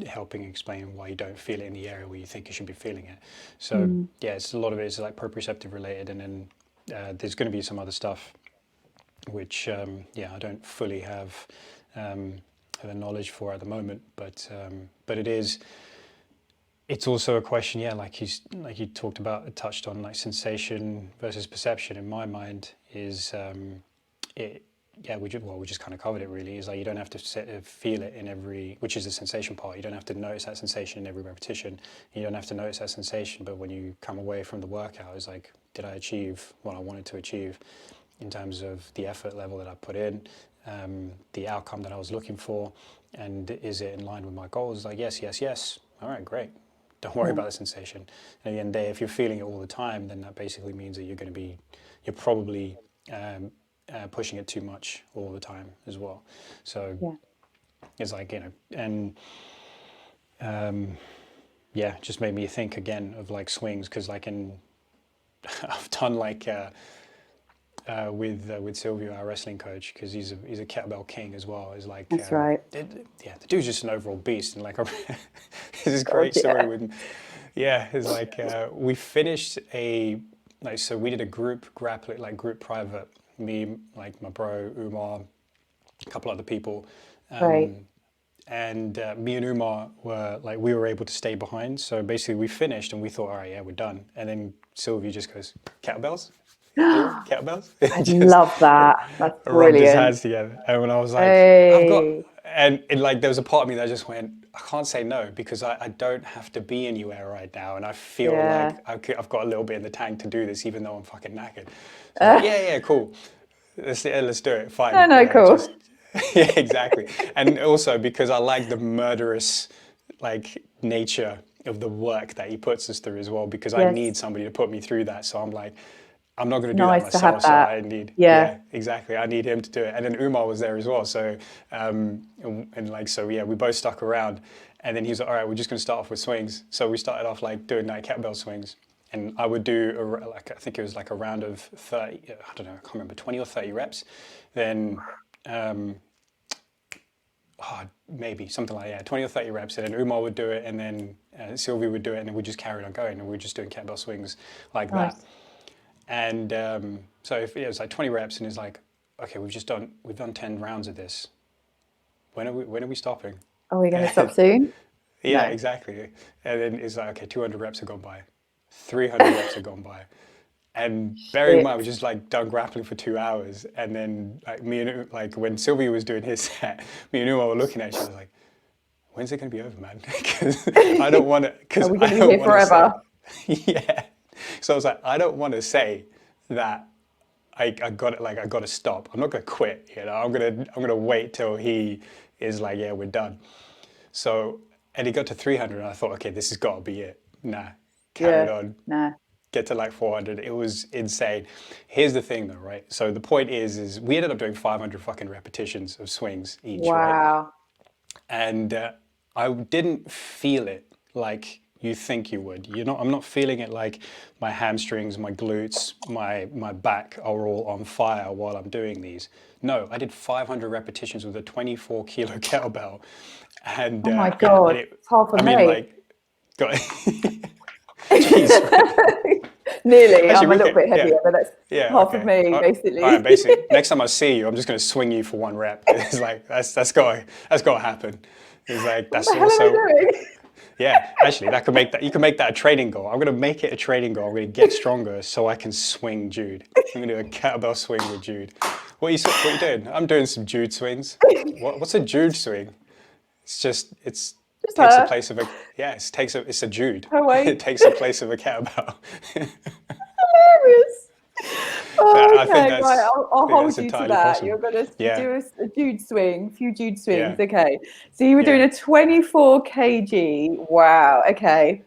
helping explain why you don't feel it in the area where you think you should be feeling it. So it's a lot of it is like proprioceptive related, and then there's going to be some other stuff which I don't fully have the knowledge for at the moment, but it's also a question, like you talked about, touched on, like sensation versus perception. In my mind, is we just kind of covered it really. Is like, you don't have to feel it in every, which is the sensation part. You don't have to notice that sensation in every repetition. You don't have to notice that sensation, but when you come away from the workout, it's like, did I achieve what I wanted to achieve in terms of the effort level that I put in, the outcome that I was looking for, and is it in line with my goals? Like, yes. All right, great. Don't worry about the sensation. And at the end of the day, if you're feeling it all the time, then that basically means that you're probably pushing it too much all the time as well. So it's like, and just made me think again of like swings, because like I've done like with Silvio, our wrestling coach, because he's a kettlebell king as well. Is like, that's right. The dude's just an overall beast, and like there's this great story with, it's like we finished so we did a group grappling, like group private, me, like my bro Umar, a couple other people, and me and Umar we were able to stay behind. So basically we finished and we thought, all right, we're done. And then Sylvia just goes, kettlebells? Kettlebells? I love that. That's brilliant. Rubbed his hands together. And when I was like, I've got, and like there was a part of me that just went, I can't say no, because I don't have to be anywhere right now. And I feel like I've got a little bit in the tank to do this, even though I'm fucking knackered. So like, cool. Let's do it. Fine. Cool. Exactly. And also because I like the murderous like nature of the work that he puts us through as well, because I need somebody to put me through that. So I'm like, I'm not going to do that myself. So I need, exactly. I need him to do it. And then Umar was there as well. So, we both stuck around, and then he was like, all right, we're just going to start off with swings. So we started off like doing like kettlebell swings, and I would do I think it was like a round of 30, I don't know, I can't remember, 20 or 30 reps. Then, maybe something like 20 or 30 reps, and then Umar would do it, and then Sylvia would do it, and then we just carried on going, and we were just doing kettlebell swings like that. And so if it was like 20 reps, and it's like, okay, we've done 10 rounds of this. When are we stopping? Are we going to stop soon? No. Exactly. And then it's like, okay, 200 reps have gone by, 300 reps have gone by. And bearing in mind, we just like done grappling for 2 hours. And then like me and like when Sylvia was doing his set, me and Uma were looking at each other like, when's it going to be over, man? Because I don't want to, because I don't want to forever. So I was like, I don't want to say that I got to stop. I'm not going to quit. I'm gonna wait till he is like, yeah, we're done. So, and he got to 300, and I thought, okay, this has got to be it. Carried on. Get to like 400. It was insane. Here's the thing, though, right? So the point is we ended up doing 500 fucking repetitions of swings each. Wow. Right? And I didn't feel it like you think you would. I'm not feeling it like my hamstrings, my glutes, my back are all on fire while I'm doing these. No, I did 500 repetitions with a 24 kilo kettlebell. And oh my God, it's half of me. Nearly. Actually, I'm a little bit heavier, but that's half of me, basically. All right, basically. Next time I see you, I'm just going to swing you for one rep. It's like, that's got to happen. It's like, that's what the hell am I doing? Yeah, actually, that could make that. You can make that a training goal. I'm gonna make it a training goal. I'm gonna get stronger so I can swing Jude. I'm gonna do a kettlebell swing with Jude. What are you doing? I'm doing some Jude swings. What's a Jude swing? It's Just takes the her, place of a yeah. It's a Jude. her weight. It takes the place of a kettlebell. Hilarious. Oh, I okay, right. I'll think that's hold you to entirely that. You're possible. gonna Yeah, do a Jude swing, a few Jude swings. yeah, Okay. So you were doing yeah. a 24 kg. Wow. Okay.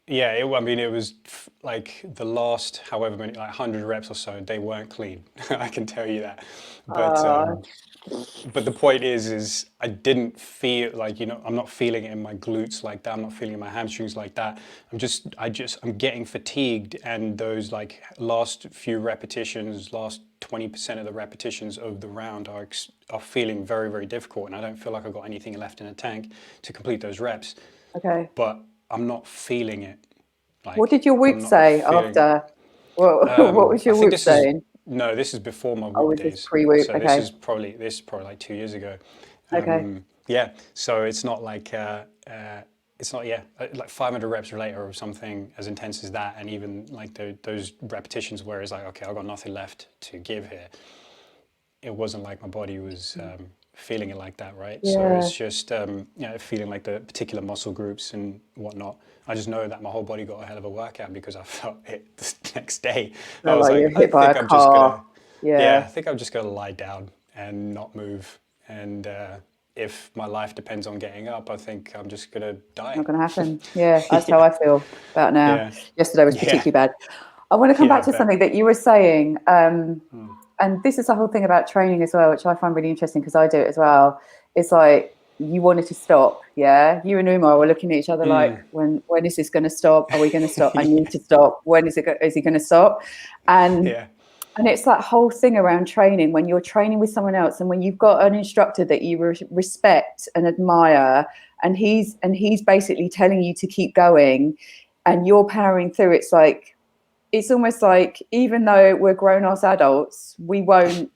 Yeah, I mean, it was like the last however many, like 100 reps or so, they weren't clean. I can tell you that. But Uh, the point is I didn't feel like, I'm not feeling it in my glutes like that. I'm not feeling it in my hamstrings like that. I'm getting fatigued, and those like last few repetitions, last 20% of the repetitions of the round are feeling very, very difficult, and I don't feel like I've got anything left in the tank to complete those reps. okay. But I'm not feeling it. What Like did your I'm whoop not say feeling. after? What was I your think whoop this is saying? no, this is before my Oh, whoop was this days. pre-whoop? So Okay. this is probably like 2 years ago. Okay. Yeah. So it's not like it's not like 500 reps later or something as intense as that, and even like those repetitions where it's like, okay, I've got nothing left to give here. It wasn't like my body was feeling it like that, right? So Yeah. it's just feeling like the particular muscle groups and whatnot. I just know that my whole body got a hell of a workout because I felt it the next day. I Felt was like you're like, hit by a car. I Yeah. think I'm just gonna lie down and not move. And if my life depends on getting up, I think I'm just gonna Not die. going to happen. Yeah, that's how Yeah, I feel about now. yeah, Yesterday was yeah, particularly bad. I want to come yeah. I back to bet. something that you were saying, and this is the whole thing about training as well, which I find really interesting because I do it as well. It's like you wanted to stop, yeah. You and Umar were looking at each other like, when is this going to stop? Are we going to stop? I need to stop. When is it? Is he going to stop? And Yeah, and it's that whole thing around training when you're training with someone else and when you've got an instructor that you respect and admire, and he's basically telling you to keep going and you're powering through. It's almost like even though we're grown-ass adults, we won't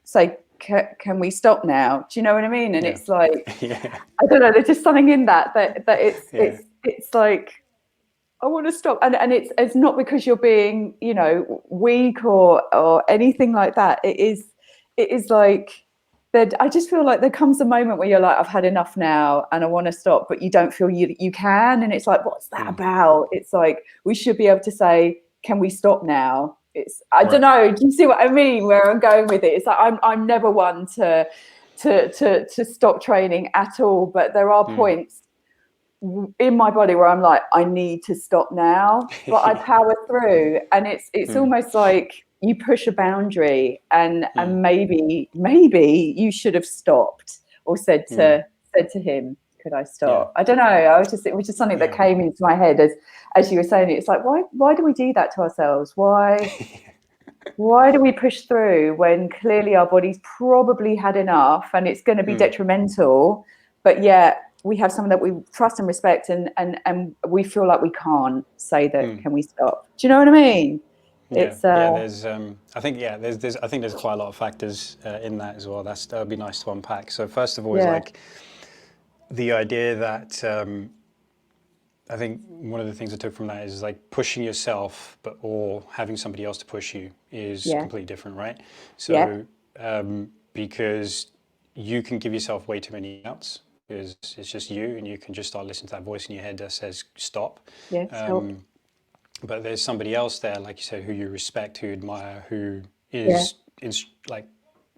say, can we stop now? Do you know what I mean? And yeah, it's like, yeah, I don't know, there's just something in that it's yeah. like I want to stop, and it's not because you're being, weak or anything like that. It is like that. I just feel like there comes a moment where you're like, I've had enough now, and I want to stop, but you don't feel you can, and it's like, what's that about? It's like we should be able to say, can we stop now? I don't Right. know. Do you see what I mean? Where I'm going with it? It's like I'm never one to stop training at all, but there are points in my body where I'm like, I need to stop now, but I power through, and it's almost like you push a boundary, and maybe you should have stopped or said to him, could I Yeah, stop? I don't know. It was just something that yeah. came into my head as you were saying it. It's like, why do we do that to ourselves? Why do we push through when clearly our body's probably had enough and it's going to be detrimental, but yet we have someone that we trust and respect, and we feel like we can't say that, can we stop? Do you know what I mean? Yeah, It's yeah. I think, I think there's quite a lot of factors in that as well. That would be nice to unpack. So first of all, is yeah, like the idea that I think one of the things I took from that is like pushing yourself, or having somebody else to push you is yeah, completely different, right? yeah, So because you can give yourself way too many outs because it's just you, and you can just start listening to that voice in your head that says stop. yeah, stop. But there's somebody else there, like you said, who you respect, who you admire, who Yeah, like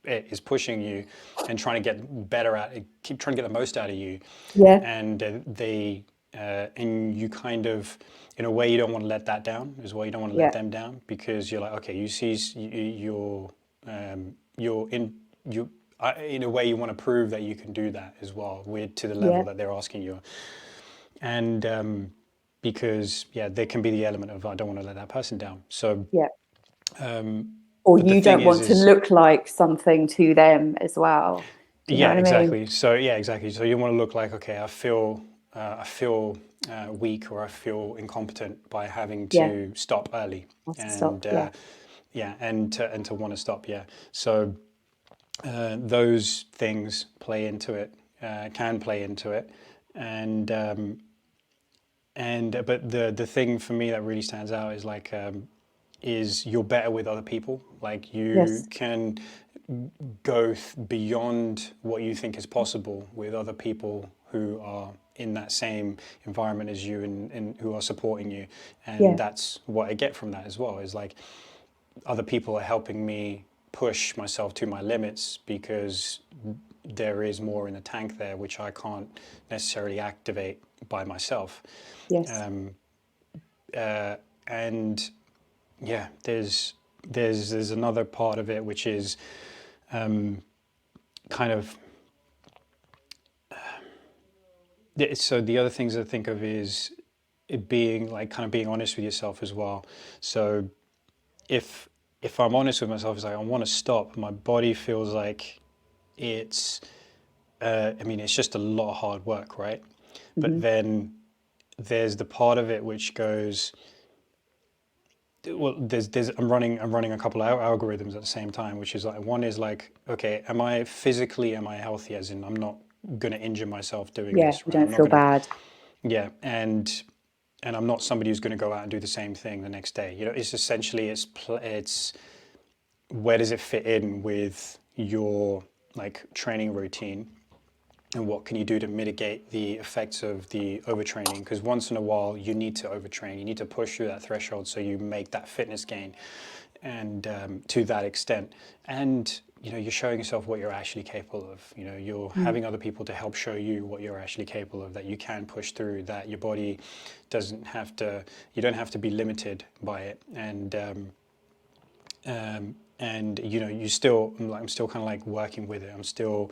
is pushing you and trying to get better at it, keep trying to get the most out of you, yeah, and and you kind of, in a way, you don't want to let that down as well. You don't want to let yeah, them down because you're like, okay, you see, you're in a way you want to prove that you can do that as well, to the level yeah, that they're asking you, and because there can be the element of I don't want to let that person down. So, yeah. Or but the you thing don't want to is look like something to them as well. Do you know yeah, what I mean? exactly. So exactly. So you want to look like, okay, I feel weak, or I feel incompetent by having Yeah, to stop early, wants to stop. and Yeah, and to want to stop. Yeah. So those things play into it, can play into it, and and but the thing for me that really stands out is like is you're better with other people. Like you Yes. can go beyond what you think is possible with other people who are in that same environment as you and who are supporting you. And Yeah. that's what I get from that as well, is like other people are helping me push myself to my limits because there is more in the tank there which I can't necessarily activate by myself. Yes. Um, and yeah, there's another part of it which is kind of so the other things I think of is it being like kind of being honest with yourself as well. So if I'm honest with myself, it's like I want to stop. My body feels like it's I mean it's just a lot of hard work, right? But Hmm. then there's the part of it which goes, well, there's I'm running a couple of algorithms at the same time, which is like one is like, okay, am I healthy, as in I'm not going to injure myself doing Yeah. this, You right? I'm don't not feel going to, bad. yeah, and I'm not somebody who's going to go out and do the same thing the next day. You know, it's essentially it's where does it fit in with your like training routine, and what can you do to mitigate the effects of the overtraining? Because once in a while you need to overtrain, you need to push through that threshold so you make that fitness gain, and to that extent, and you know you're showing yourself what you're actually capable of. You know, you're Mm. having other people to help show you what you're actually capable of, that you can push through, that your body doesn't have to, you don't have to be limited by it, and you know you still, I'm still kind of like working with it. I'm still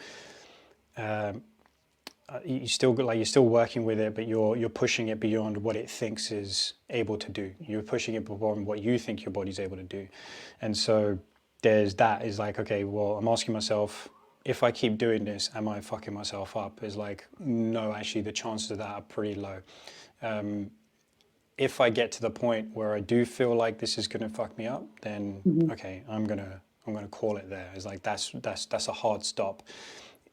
you're still working with it, but you're pushing it beyond what it thinks is able to do. You're pushing it beyond what you think your body's able to do, and so there's that. Is like, okay, well, I'm asking myself, if I keep doing this, am I fucking myself up? Is like, no, actually, the chances of that are pretty low. If I get to the point where I do feel like this is going to fuck me up, then Hmm. okay, I'm gonna call it there. It's like that's a hard stop.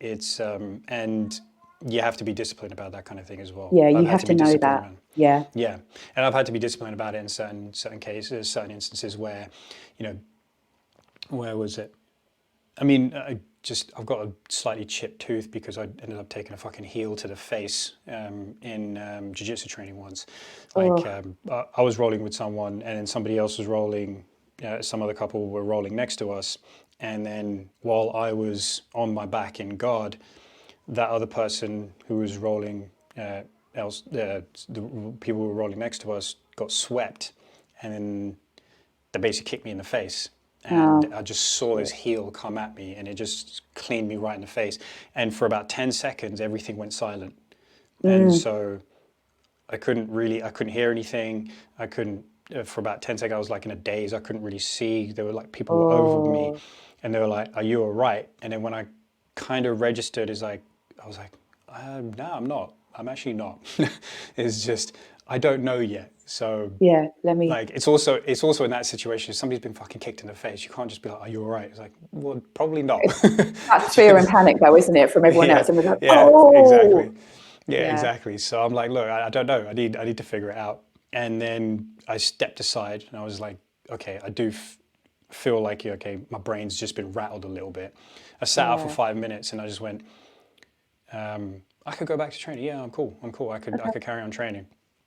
It's and you have to be disciplined about that kind of thing as well. Yeah. I've You had have to to be know disciplined that. around, Yeah. yeah, and I've had to be disciplined about it in certain cases, certain instances where, you know, where was it? I mean, I've got a slightly chipped tooth because I ended up taking a fucking heel to the face in jiu-jitsu training once. Like Oh. I was rolling with someone, and then somebody else was rolling. Some other couple were rolling next to us, and then while I was on my back in guard, that other person who was rolling, the people who were rolling next to us got swept, and then they basically kicked me in the face. And Oh. I just saw this Shit. heel come at me, and it just cleaned me right in the face. And for about 10 seconds, everything went silent. And Mm. so I couldn't hear anything. I couldn't, for about 10 seconds, I was like in a daze. I couldn't really see. There were like people were over me, Oh. and they were like, "Are you all right?" And then when I kind of registered, I was like, "No, I'm not. I'm actually not." It's just, I don't know yet. So Yeah. Let me. like it's also in that situation, if somebody's been fucking kicked in the face, you can't just be like, "Are you all right?" It's like, well, probably not. That's fear and panic, though, isn't it, from everyone Yeah, else? And we're like, yeah, exactly. oh. Yeah, Yeah. exactly. So I'm like, look, I don't know. I need to figure it out. And then I stepped aside, and I was like, okay, I do feel like, okay, my brain's just been rattled a little bit. I sat out for Yeah. 5 minutes, and I just went, I could go back to training. Yeah, I'm cool. I Okay. could carry on training.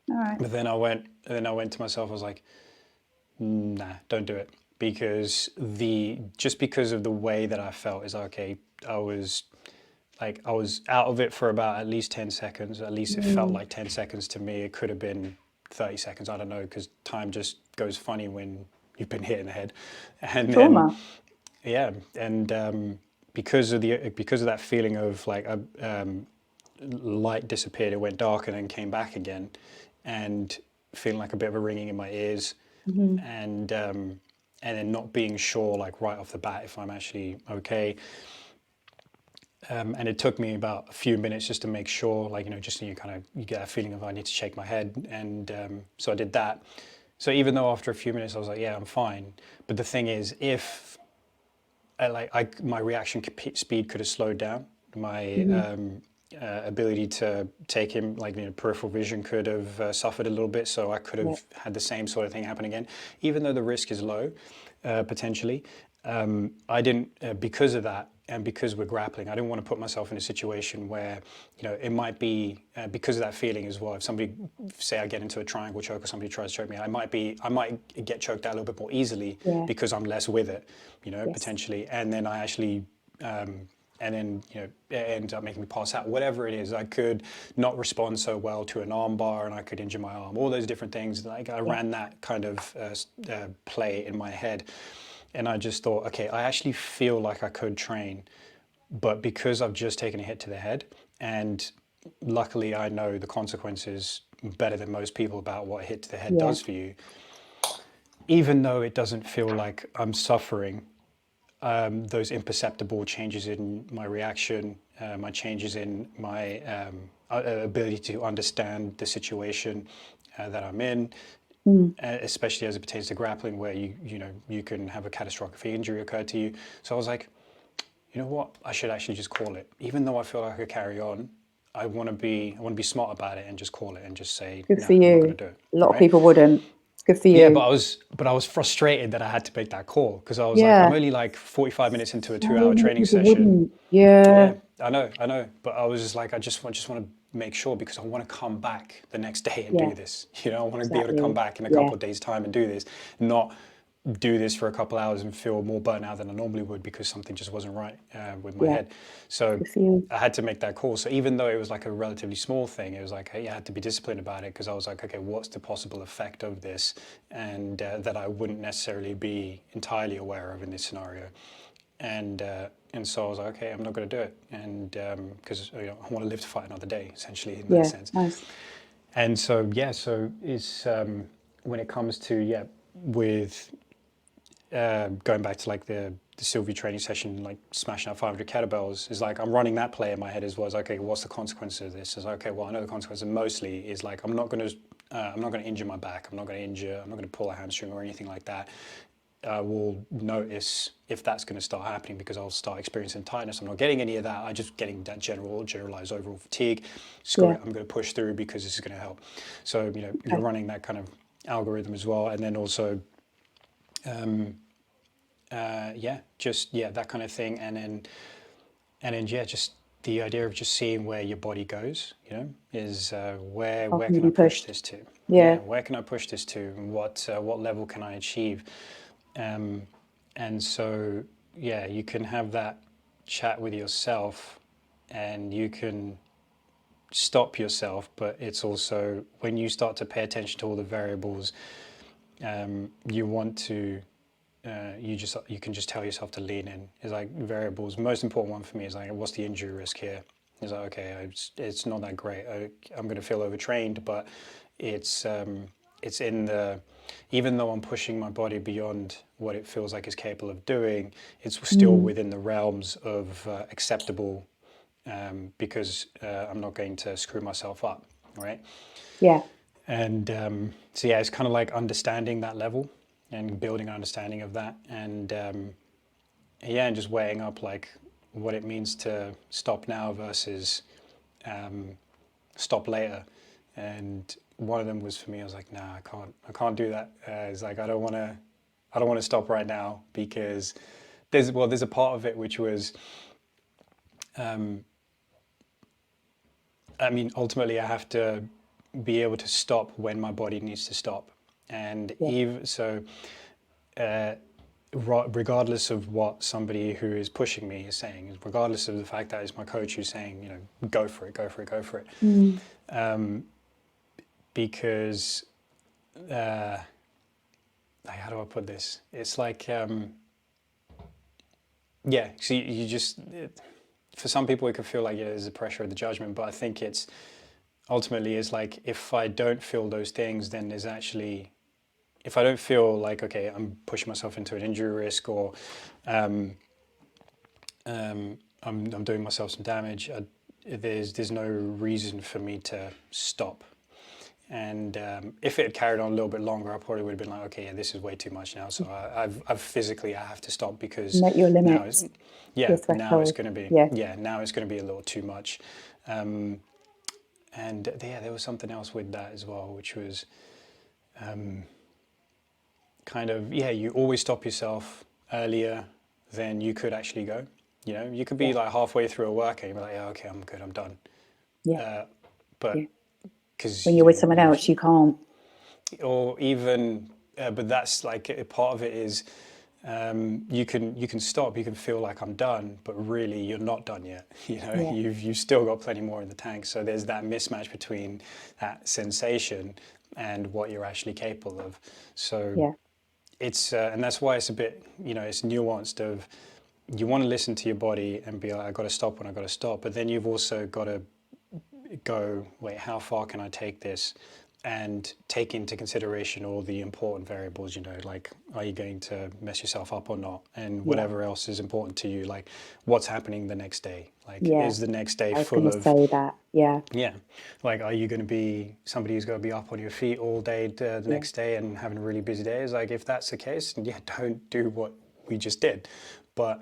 All right. But then I went to myself. I was like, nah, don't do it, because just because of the way that I felt is okay. I was I was out of it for about at least 10 seconds. At least it felt Mm. like 10 seconds to me. It could have been 30 seconds. I don't know, because time just goes funny when you've been hit in the head. And then, Trauma. yeah, and because of that feeling of like light disappeared, it went dark and then came back again, and feeling like a bit of a ringing in my ears, Hmm. and then not being sure like right off the bat if I'm actually okay. And it took me about a few minutes just to make sure, like, you know, just you get a feeling of I need to shake my head, and so I did that. So even though after a few minutes I was like, yeah, I'm fine, but the thing is, if my reaction speed could have slowed down, my Hmm. ability to take him, like, peripheral vision could have suffered a little bit, so I could Yeah. have had the same sort of thing happen again, even though the risk is low, potentially. I didn't, because of that, and because we're grappling, I didn't want to put myself in a situation where, it might be, because of that feeling as well. If somebody, say I get into a triangle choke or somebody tries to choke me, I might get choked out a little bit more easily Yeah. because I'm less with it, Yes. potentially. And then I actually, and then, it ends up making me pass out. Whatever it is, I could not respond so well to an arm bar, and I could injure my arm. All those different things. Like, I ran that kind of play in my head, and I just thought, okay, I actually feel like I could train, but because I've just taken a hit to the head, and luckily I know the consequences better than most people about what a hit to the head Yeah. does for you. Even though it doesn't feel like I'm suffering, those imperceptible changes in my reaction, my changes in my ability to understand the situation that I'm in, especially as it pertains to grappling, where you can have a catastrophic injury occur to you. So I was like, you know what? I should actually just call it, even though I feel like I could carry on. I want to be smart about it and just call it and just say, Good no, for I'm not you. going to do it. A lot of Right? people wouldn't. Good for Yeah, you. but I was frustrated that I had to make that call, because I was like, I'm Yeah. only like 45 minutes into a So 2-hour many training people session. wouldn't. Yeah. Yeah, I know. But I was just like, I just want to make sure, because I want to come back the next day and Yeah. do this. I want to be able to come Exactly. back in a Yeah. couple of days' time and do this, not do this for a couple of hours and feel more burnt out than I normally would because something just wasn't right with my Yeah. head. So Good for you. I had to make that call. So even though it was like a relatively small thing, it was like, hey, I had to be disciplined about it, because I was like, okay, what's the possible effect of this, and that I wouldn't necessarily be entirely aware of in this scenario. And so I was like, okay, I'm not going to do it, and because I want to live to fight another day, essentially, in that Yeah. sense. Nice. And so so it's when it comes to with going back to like the Sylvie training session, like smashing out 500 kettlebells, is like I'm running that play in my head as well. As, okay, what's the consequences of this? Is okay, well, I know the consequences mostly is like I'm not going to injure my back. I'm not going to pull a hamstring or anything like that. I will notice if that's going to start happening, because I'll start experiencing tightness. I'm not getting any of that. I'm just getting that generalized overall fatigue. Screw Yeah. it, I'm going to push through because this is going to help. So you're Okay. running that kind of algorithm as well, and then also that kind of thing, and then just the idea of just seeing where your body goes, is where How can you can I be push pushed? this to? Yeah. Where can I push this to, and what level can I achieve? And so you can have that chat with yourself, and you can stop yourself, but it's also when you start to pay attention to all the variables, you want to you can just tell yourself to lean in. It's like variables. Most important one for me is like, what's the injury risk here? It's like, okay, it's not that great. I'm going to feel overtrained, but it's in the, even though I'm pushing my body beyond what it feels like it's capable of doing, it's still within the realms of acceptable, because I'm not going to screw myself up, right? Yeah. And so it's kind of like understanding that level and building an understanding of that, and and just weighing up like what it means to stop now versus stop later. And one of them was for me, I was like, nah, I can't do that. It's like I don't want to stop right now, because there's a part of it which was, ultimately I have to be able to stop when my body needs to stop, and Yeah. even so, regardless of what somebody who is pushing me is saying, regardless of the fact that it's my coach who's saying, go for it, go for it, go for it, because how do I put this? It's like, so you just, for some people it could feel like there's a pressure of the judgment, but I think it's ultimately is like, if I don't feel those things, then there's actually, if I don't feel like, okay, I'm pushing myself into an injury risk, or I'm doing myself some damage, there's no reason for me to stop. And if it had carried on a little bit longer, I probably would have been like, okay, yeah, this is way too much now. So I've physically, I have to stop because Met your now it's, limits, your now it's threshold. going to be, Yeah. now it's going to be a little too much. And yeah, there was something else with that as well, which was kind of, yeah, you always stop yourself earlier than you could actually go. You know, you could be Yeah. like halfway through a workout, you're like, yeah, okay, I'm good, I'm done. Yeah. But Yeah. because, When you're with someone else, you can't. or even, but that's like a part of it is you can stop, you can feel like I'm done, but really you're not done yet. You know, Yeah. you've still got plenty more in the tank. So there's that mismatch between that sensation and what you're actually capable of. So Yeah. it's and that's why it's a bit, you know, it's nuanced of you want to listen to your body and be like, I got to stop when I got to stop, but then you've also got to go, wait, how far can I take this? And take into consideration all the important variables, you know, like, are you going to mess yourself up or not? And Yeah. whatever else is important to you, like, what's happening the next day? Like, Yeah. is the next day I was full going to of, say that. Yeah. yeah, like, are you going to be somebody who's going to be up on your feet all day the Yeah. next day and having a really busy day? Is like, if that's the case, then yeah, don't do what we just did. But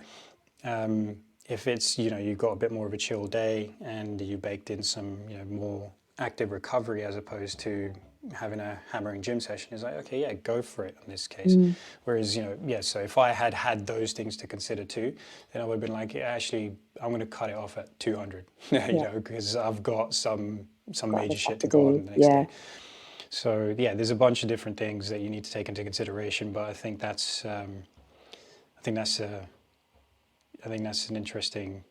if it's, you know, you've got a bit more of a chill day and you baked in some, you know, more active recovery as opposed to having a hammering gym session, is like, okay, yeah, go for it in this case. Whereas, you know, yeah, so if I had those things to consider too, then I would have been like, yeah, actually, I'm going to cut it off at 200, you Yeah. know, because I've got some Got other major stuff shit to to go do. on the next Yeah. day. So yeah, there's a bunch of different things that you need to take into consideration, but I think that's I think that's an interesting.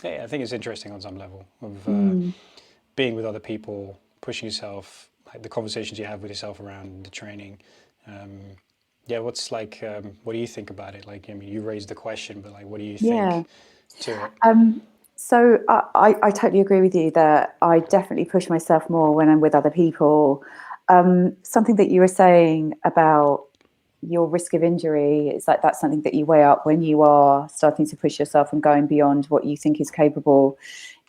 Yeah, I think it's interesting on some level of being with other people, pushing yourself, like the conversations you have with yourself around the training. Yeah, what's like? What do you think about it? Like, I mean, you raised the question, but like, what do you Yeah. think to it? So I totally agree with you that I definitely push myself more when I'm with other people. Something that you were saying about your risk of injury, it's like that's something that you weigh up when you are starting to push yourself and going beyond what you think is capable.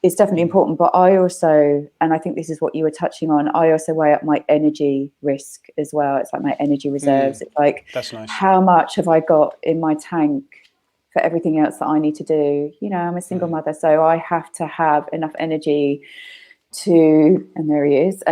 It's definitely important. But I also, and I think this is what you were touching on, I also weigh up my energy risk as well. It's like my energy reserves. It's like, That's nice. how much have I got in my tank for everything else that I need to do? You know, I'm a single mother, so I have to have enough energy to, and there he is,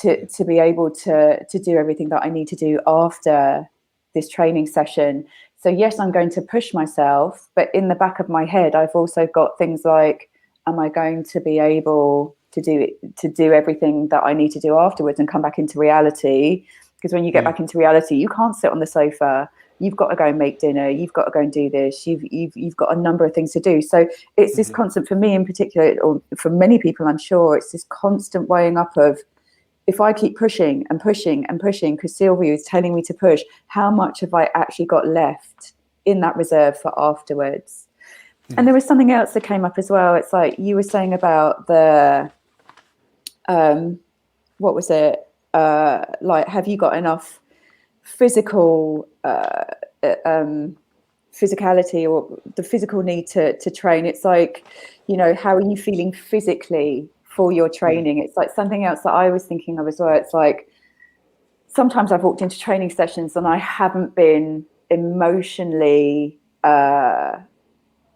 to be able to do everything that I need to do after this training session. So yes, I'm going to push myself, but in the back of my head, I've also got things like, am I going to be able to do everything that I need to do afterwards and come back into reality? Because when you get back into reality, you can't sit on the sofa. You've got to go and make dinner. You've got to go and do this. You've got a number of things to do. So it's this constant, for me in particular, or for many people, I'm sure, it's this constant weighing up of, if I keep pushing and pushing and pushing, because Sylvia is telling me to push, how much have I actually got left in that reserve for afterwards? And there was something else that came up as well. It's like you were saying about the, what was it? Like, have you got enough physical physicality, or the physical need to train? It's like, you know, how are you feeling physically for your training? It's like something else that I was thinking of as well. It's like, sometimes I've walked into training sessions and I haven't been emotionally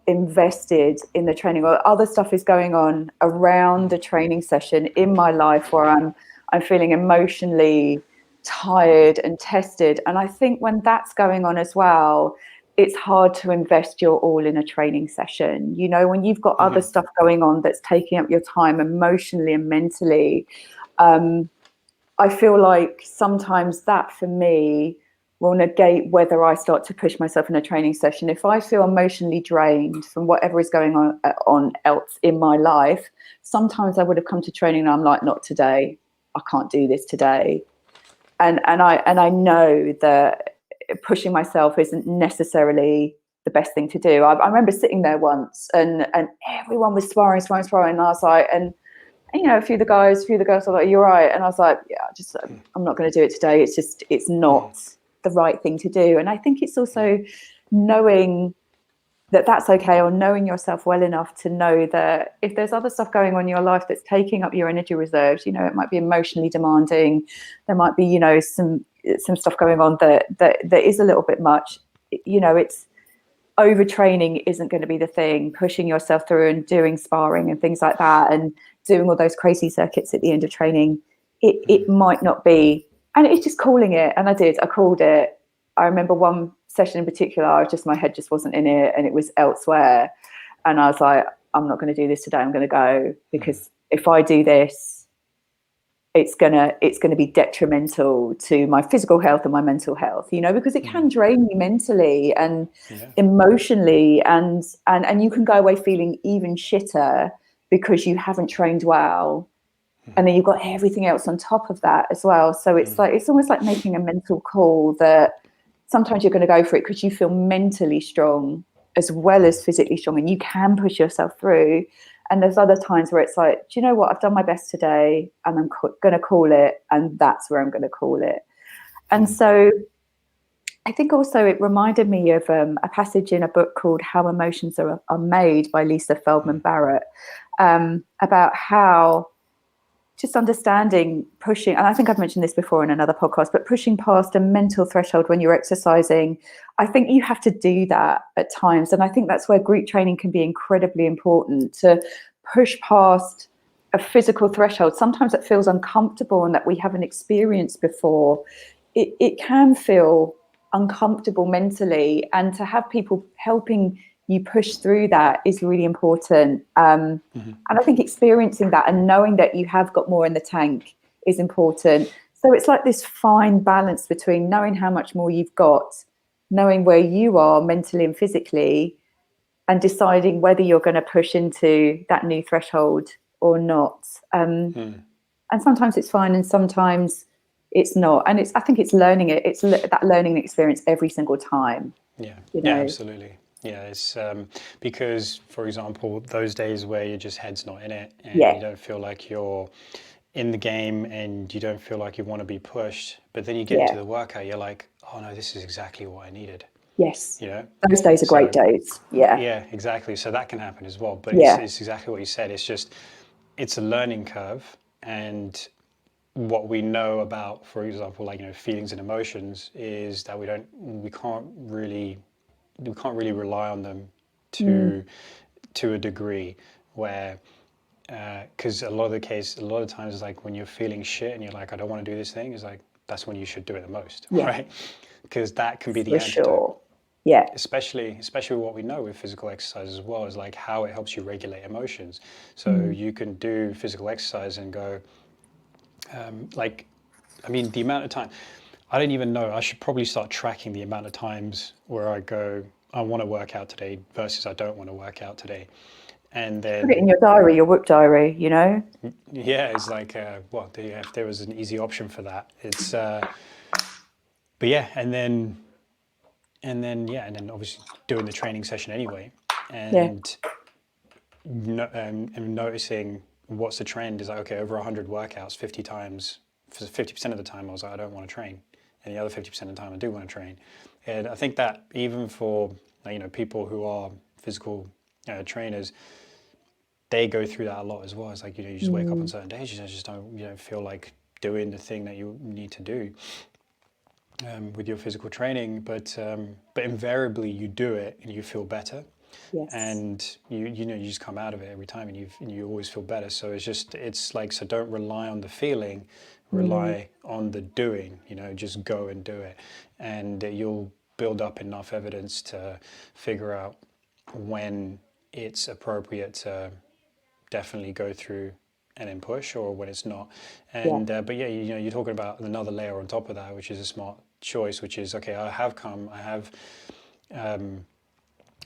invested in the training, or other stuff is going on around the training session in my life where I'm feeling emotionally tired and tested. And I think when that's going on as well, it's hard to invest your all in a training session. You know, when you've got other stuff going on that's taking up your time emotionally and mentally, I feel like sometimes that for me will negate whether I start to push myself in a training session. If I feel emotionally drained from whatever is going on else in my life, sometimes I would have come to training and I'm like, not today. I can't do this today. And I know that pushing myself isn't necessarily the best thing to do. I remember sitting there once and everyone was sparring, and I was like, and you know, a few of the girls were like, you're right. And I was like, yeah, I'm not going to do it today. It's not the right thing to do. And I think it's also knowing that's okay, or knowing yourself well enough to know that if there's other stuff going on in your life that's taking up your energy reserves, it might be emotionally demanding, there might be, some stuff going on that is a little bit much. It's overtraining isn't going to be the thing. Pushing yourself through and doing sparring and things like that, and doing all those crazy circuits at the end of training, it might not be. And it's just calling it. And I called it. I remember one session in particular, my head just wasn't in it, and it was elsewhere. And I was like, I'm not going to do this today. I'm going to go, because if I do this, it's gonna be detrimental to my physical health and my mental health, because it can drain you mentally and emotionally, and you can go away feeling even shitter because you haven't trained well. And then you've got everything else on top of that as well. So it's almost like making a mental call that sometimes you're going to go for it because you feel mentally strong as well as physically strong, and you can push yourself through. And there's other times where it's like, do you know what? I've done my best today, and I'm going to call it, and that's where I'm going to call it. And so I think also it reminded me of a passage in a book called How Emotions Are Made by Lisa Feldman Barrett, about how just understanding pushing, and I think I've mentioned this before in another podcast, but pushing past a mental threshold when you're exercising, I think you have to do that at times. And I think that's where group training can be incredibly important, to push past a physical threshold. Sometimes it feels uncomfortable and that we haven't experienced before. It can feel uncomfortable mentally, and to have people helping you push through that is really important. And I think experiencing that and knowing that you have got more in the tank is important. So it's like this fine balance between knowing how much more you've got, knowing where you are mentally and physically, and deciding whether you're going to push into that new threshold or not. And sometimes it's fine and sometimes it's not. And I think it's learning it. It's that learning experience every single time. Yeah, yeah, absolutely. Yeah, it's because, for example, those days where your just head's not in it, and you don't feel like you're in the game, and you don't feel like you want to be pushed, but then you get into the workout, you're like, oh no, this is exactly what I needed. Yes. Those days are great days. Yeah. Yeah, exactly. So that can happen as well. But it's exactly what you said. It's a learning curve, and what we know about, for example, like, feelings and emotions is that we can't really rely on them to a degree, where because a lot of times, like when you're feeling shit and you're like, I don't want to do this thing, it's like that's when you should do it the most, right? Because that can be the antidote. Sure. Yeah. Especially what we know with physical exercise as well is like how it helps you regulate emotions. So you can do physical exercise and go, the amount of time, I don't even know. I should probably start tracking the amount of times where I go, I want to work out today versus I don't want to work out today. And then put it in your diary, your work diary, Yeah, it's like, if there was an easy option for that, it's, but yeah, and then obviously doing the training session anyway, and noticing what's the trend is like, okay, over 100 workouts, 50 times, for 50% of the time I was like, I don't want to train. And the other 50% of the time I do want to train. And I think that even for, people who are physical trainers, they go through that a lot as well. It's like, you just wake up on certain days, you just don't feel like doing the thing that you need to do with your physical training, but invariably you do it and you feel better. Yes. And you just come out of it every time, and you always feel better. So it's like, so don't rely on the feeling, rely on the doing. Just go and do it, and you'll build up enough evidence to figure out when it's appropriate to definitely go through and then push, or when it's not. And but yeah, you're talking about another layer on top of that, which is a smart choice, which is, okay,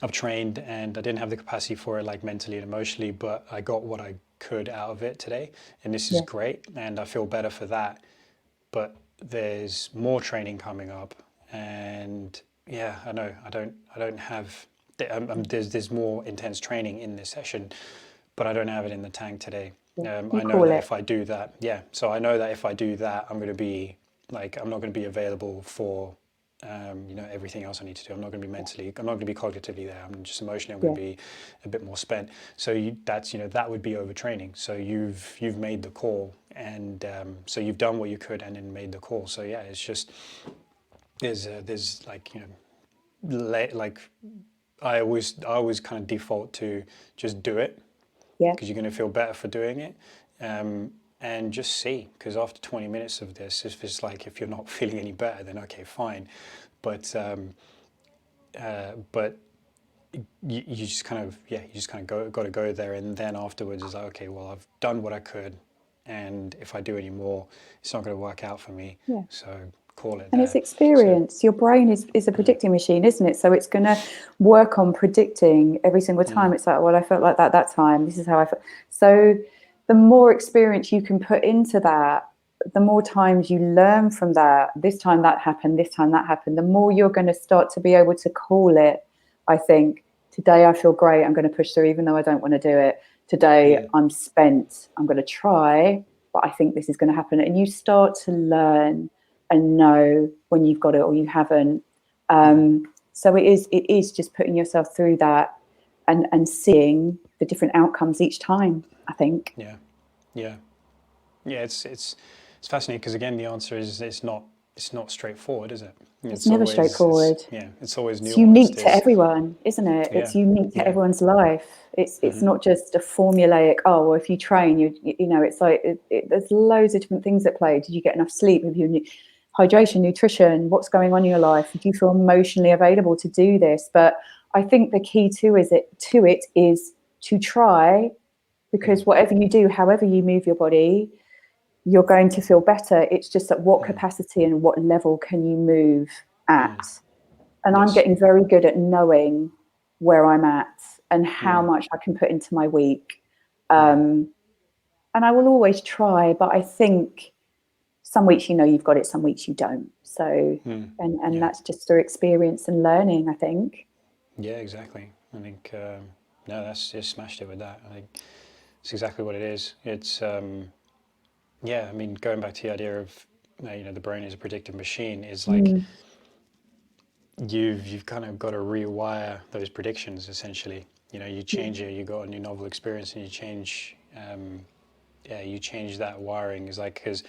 I've trained and I didn't have the capacity for it, like mentally and emotionally, but I got what I could out of it today, and this is great, and I feel better for that. But there's more training coming up, and I know I don't have. There's more intense training in this session, but I don't have it in the tank today. I know that if I do that, so I know that if I do that, I'm not going to be available for everything else I need to do. I'm not going to be mentally, I'm not going to be cognitively there. I'm just emotionally, I'm Yeah. going to be a bit more spent. So that's, that would be overtraining. So you've made the call, and so you've done what you could and then made the call. So yeah, it's just, there's like, like I always kind of default to just do it, Yeah. because you're going to feel better for doing it. And just see, because after 20 minutes of this, if it's like, if you're not feeling any better, then okay, fine. But you just kind of, you just kind of got to go there, and then afterwards is like, okay, well, I've done what I could, and if I do any more, it's not going to work out for me. Yeah. So call it And it's there. So experience. Your brain is a predicting machine, isn't it? So it's going to work on predicting every single time. It's like, well, I felt like that time. This is how I felt. So the more experience you can put into that, the more times you learn from that. This time that happened, this time that happened. The more you're going to start to be able to call it. I think today I feel great. I'm going to push through, even though I don't want to do it. Today I'm spent. I'm going to try, but I think this is going to happen. And you start to learn and know when you've got it or you haven't. So it is just putting yourself through that and seeing the different outcomes each time, I think. yeah, yeah, yeah. It's fascinating, because again, the answer is it's not straightforward, is it? It's never straightforward. It's always It's nuanced. unique to everyone, isn't it? Yeah, It's unique to yeah, everyone's life. It's not just a formulaic, oh, well, if you train, it's like there's loads of different things at play. Did you get enough sleep? Have you hydration, nutrition? What's going on in your life? Do you feel emotionally available to do this? But I think the key to it is to try, because whatever you do, however you move your body, you're going to feel better. It's just at what capacity and what level can you move at. And I'm yes, getting very good at knowing where I'm at and how much I can put into my week. And I will always try, but I think some weeks you've got it, some weeks you don't. So, and yeah, that's just through experience and learning, I think. yeah, exactly. I think no, that's just smashed it with that. I think it's exactly what it is. It's yeah. I mean, going back to the idea of the brain is a predictive machine, is like you've kind of got to rewire those predictions essentially. You change it. You got a new novel experience, and you change. You change that wiring. Is like, because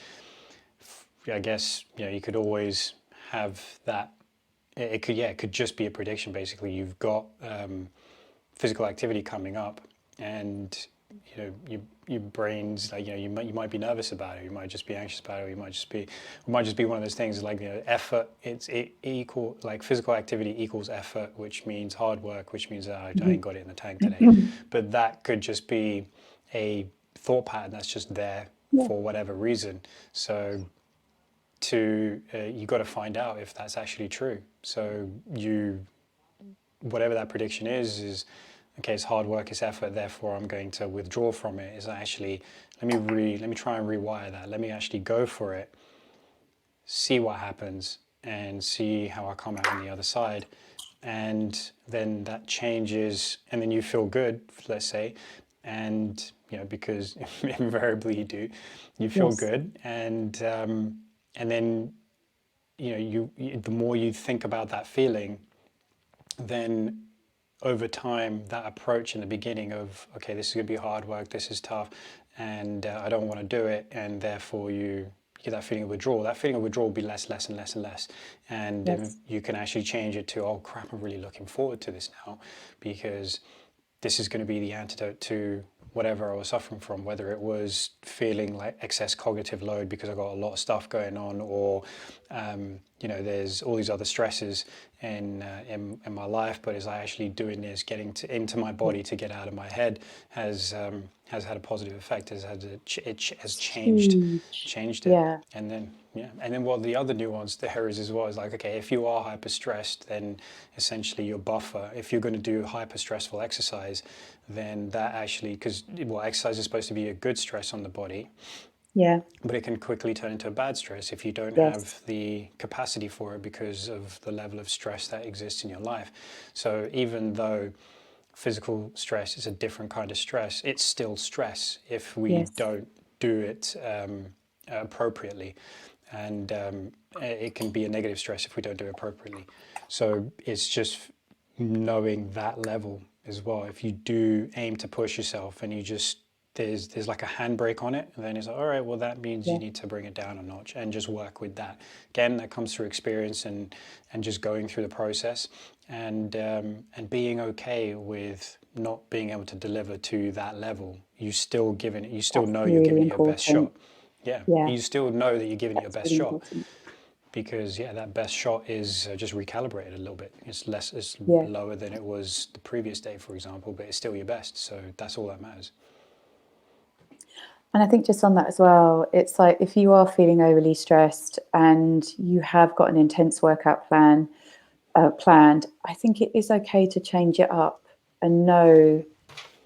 I guess you could always have that. It could just be a prediction. Basically, you've got physical activity coming up, and your brain's like, you might be nervous about it, you might just be anxious about it, it might just be one of those things like, effort. It equal, like, physical activity equals effort, which means hard work, which means I ain't got it in the tank today. But that could just be a thought pattern that's just there for whatever reason. So you got to find out if that's actually true. So whatever that prediction is okay, it's hard work, it's effort, therefore I'm going to withdraw from it. Is actually, let me try and rewire that. Let me actually go for it, see what happens, and see how I come out on the other side. And then that changes, and then you feel good, let's say, and because invariably you do, you feel good, and then the more you think about that feeling, then over time, that approach in the beginning of, okay, this is going to be hard work, this is tough, and I don't want to do it, and therefore you get that feeling of withdrawal. That feeling of withdrawal will be less and less and less. And then you can actually change it to, oh crap, I'm really looking forward to this now, because this is going to be the antidote to whatever I was suffering from, whether it was feeling like excess cognitive load because I got a lot of stuff going on, or there's all these other stresses in my life. But as I actually doing this, getting into my body to get out of my head has had a positive effect. It has changed Huge. it. Yeah. And then what the other nuance there is as well is like, okay, if you are hyper stressed, then essentially your buffer, if you're going to do hyper stressful exercise, then that actually, because exercise is supposed to be a good stress on the body, Yeah. but it can quickly turn into a bad stress if you don't Yes. have the capacity for it because of the level of stress that exists in your life. So even though physical stress is a different kind of stress, it's still stress if we Yes. don't do it appropriately. and it can be a negative stress if we don't do it appropriately. So it's just knowing that level as well. If you do aim to push yourself and you just there's like a handbrake on it, and then it's like, all right, well that means you need to bring it down a notch and just work with that. Again, that comes through experience and just going through the process, and being okay with not being able to deliver to that level. You still giving it, you still know you're giving it your best shot. Yeah, you still know that you're giving it your best shot. Because that best shot is just recalibrated a little bit. It's lower than it was the previous day, for example, but it's still your best. So that's all that matters. And I think just on that as well, it's like if you are feeling overly stressed and you have got an intense workout planned, I think it is okay to change it up and know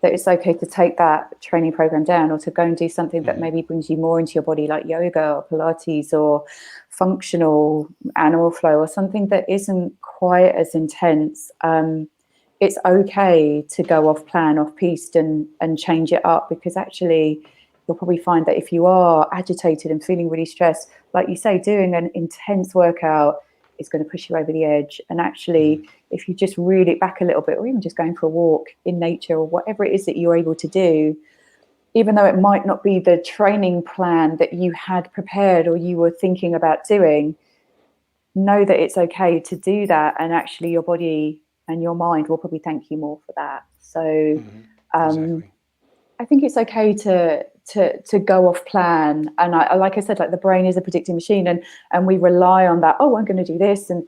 that it's okay to take that training program down, or to go and do something that maybe brings you more into your body, like yoga or Pilates or functional animal flow, or something that isn't quite as intense. It's okay to go off plan, off piste, and change it up, because actually you'll probably find that if you are agitated and feeling really stressed, like you say, doing an intense workout is going to push you over the edge. And actually, if you just reel it back a little bit, or even just going for a walk in nature, or whatever it is that you're able to do, even though it might not be the training plan that you had prepared or you were thinking about doing, know that it's okay to do that. And actually your body and your mind will probably thank you more for that. So Exactly. I think it's okay to go off plan. And I, like I said, like the brain is a predicting machine, and we rely on that. Oh, I'm going to do this, and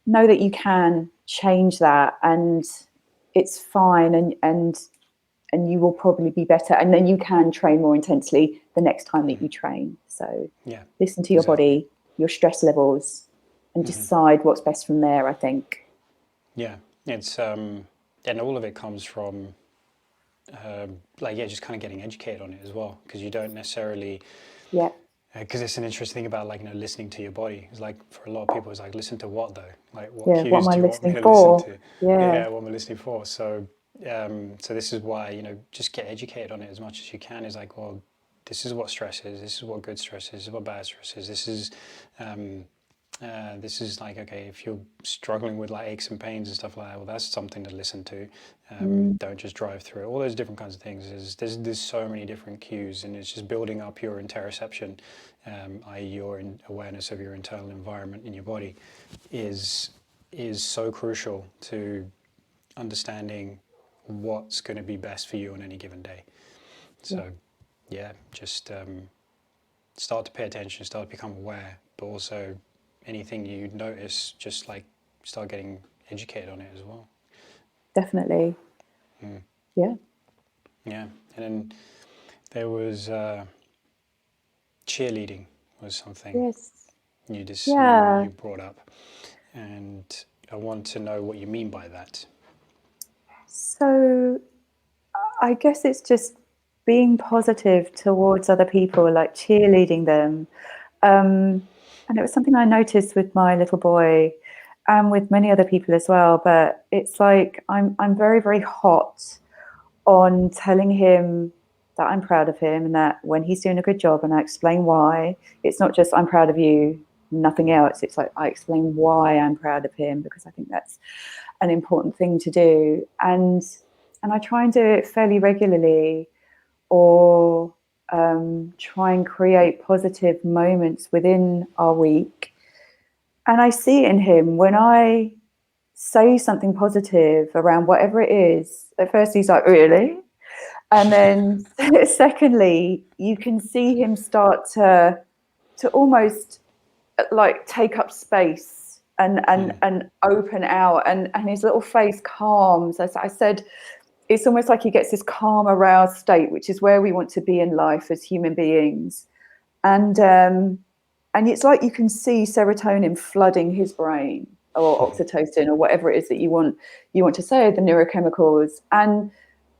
know that you can change that, and it's fine, and you will probably be better, and then you can train more intensely the next time that you train. So listen to your body, your stress levels, and decide what's best from there, I think. It's and all of it comes from just kind of getting educated on it as well, because you don't necessarily because it's an interesting thing about listening to your body. It's like, for a lot of people, it's like, listen to what though? Like, what cues what am I do you want me listening to for? listen to? What am I listening for? So so this is why, just get educated on it as much as you can. Is like, well, this is what stress is, this is what good stress is, this is what bad stress is, this is like, okay, if you're struggling with like aches and pains and stuff like that, well, that's something to listen to. Don't just drive through it. All those different kinds of things. There's so many different cues, and it's just building up your interoception, i.e. your awareness of your internal environment in your body, is so crucial to understanding what's going to be best for you on any given day. So just start to pay attention, start to become aware, but also anything you notice, just like start getting educated on it as well. Definitely. Yeah. And then there was cheerleading was something you brought up, and I want to know what you mean by that. So I guess it's just being positive towards other people, like cheerleading them. And it was something I noticed with my little boy, and with many other people as well. But it's like I'm very, very hot on telling him that I'm proud of him, and that when he's doing a good job, and I explain why. It's not just I'm proud of you, nothing else. It's like I explain why I'm proud of him, because I think that's an important thing to do. And I try and do it fairly regularly, or try and create positive moments within our week. And I see in him, when I say something positive around whatever it is, at first he's like, really? And then secondly, you can see him start to almost like take up space and open out, and his little face calms. As I said, it's almost like he gets this calm, aroused state, which is where we want to be in life as human beings. And it's like you can see serotonin flooding his brain, or oxytocin, or whatever it is that you want to say, the neurochemicals. And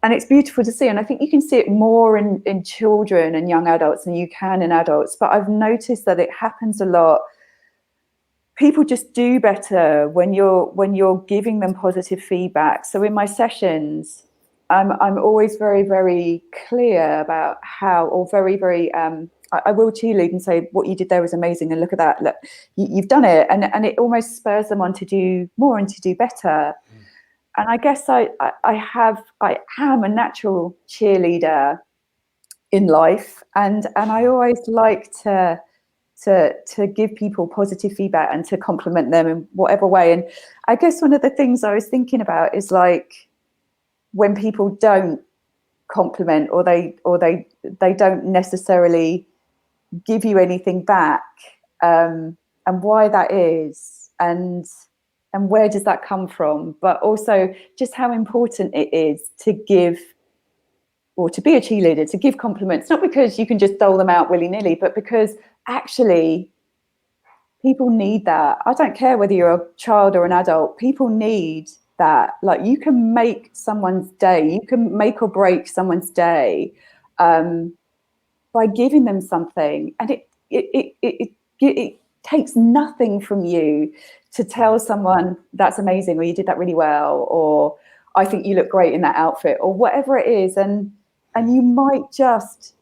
it's beautiful to see. And I think you can see it more in children and young adults than you can in adults. But I've noticed that it happens a lot. People just do better when you're giving them positive feedback. So in my sessions, I'm always very, very clear about how, or very, very, I will cheerlead and say what you did there was amazing, and look at that, look, you've done it, and it almost spurs them on to do more and to do better. And I guess I am a natural cheerleader in life, and I always like to give people positive feedback and to compliment them in whatever way. And I guess one of the things I was thinking about is like when people don't compliment, or they don't necessarily give you anything back, and why that is, and where does that come from, but also just how important it is to give, or to be a cheerleader, to give compliments, not because you can just dole them out willy-nilly, but because actually people need that. I don't care whether you're a child or an adult, people need that. Like, you can make someone's day, you can make or break someone's day, by giving them something. And it takes nothing from you to tell someone that's amazing, or you did that really well, or I think you look great in that outfit, or whatever it is. And you might just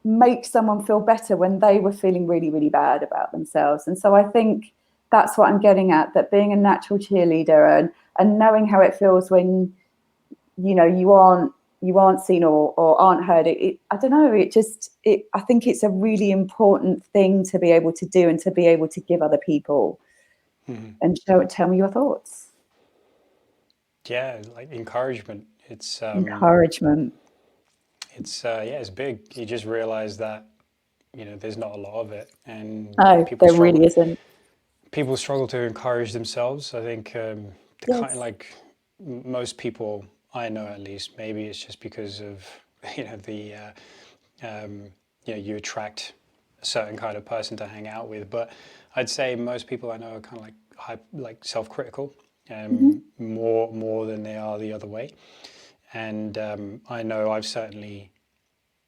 make someone feel better when they were feeling really, really bad about themselves. And so I think that's what I'm getting at, that being a natural cheerleader, and knowing how it feels when, you know, you aren't seen, or aren't heard. I don't know. I think it's a really important thing to be able to do, and to be able to give other people. And tell me your thoughts. Yeah, like encouragement. Encouragement. It's big. You just realize that, you know, there's not a lot of it, and Oh, there really isn't. People struggle to encourage themselves. I think the kind, Yes. like most people I know, at least, maybe it's just because of you know you attract a certain kind of person to hang out with. But I'd say most people I know are kind of like self-critical, more than they are the other way. And I know I've certainly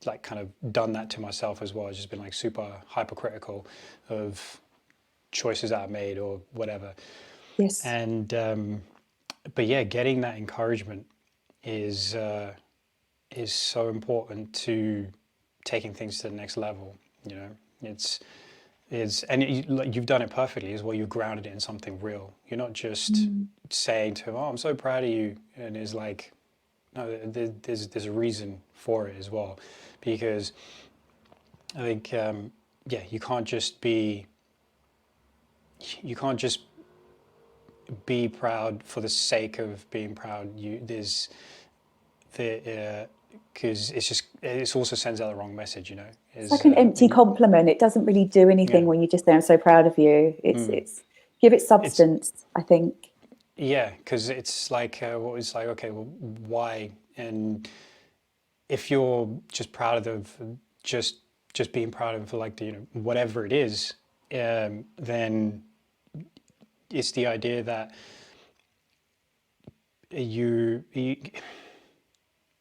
like kind of done that to myself as well. I've just been like super hypercritical of choices that I've made or whatever. Yes. And but yeah, getting that encouragement is so important to taking things to the next level. You know, and like you've done it perfectly as well. You've grounded it in something real. You're not just saying to him, "Oh, I'm so proud of you," and it's like, no, there's a reason for it as well, because I think you can't just be proud for the sake of being proud. Because it also sends out the wrong message. You know, It's like an empty compliment. It doesn't really do anything yeah, when you just say, I'm so proud of you. It's give it it's substance, I think. yeah, because it's like what it's like. Okay, well, why? And if you're just proud of just being proud of like the, you know, whatever it is, then it's the idea that you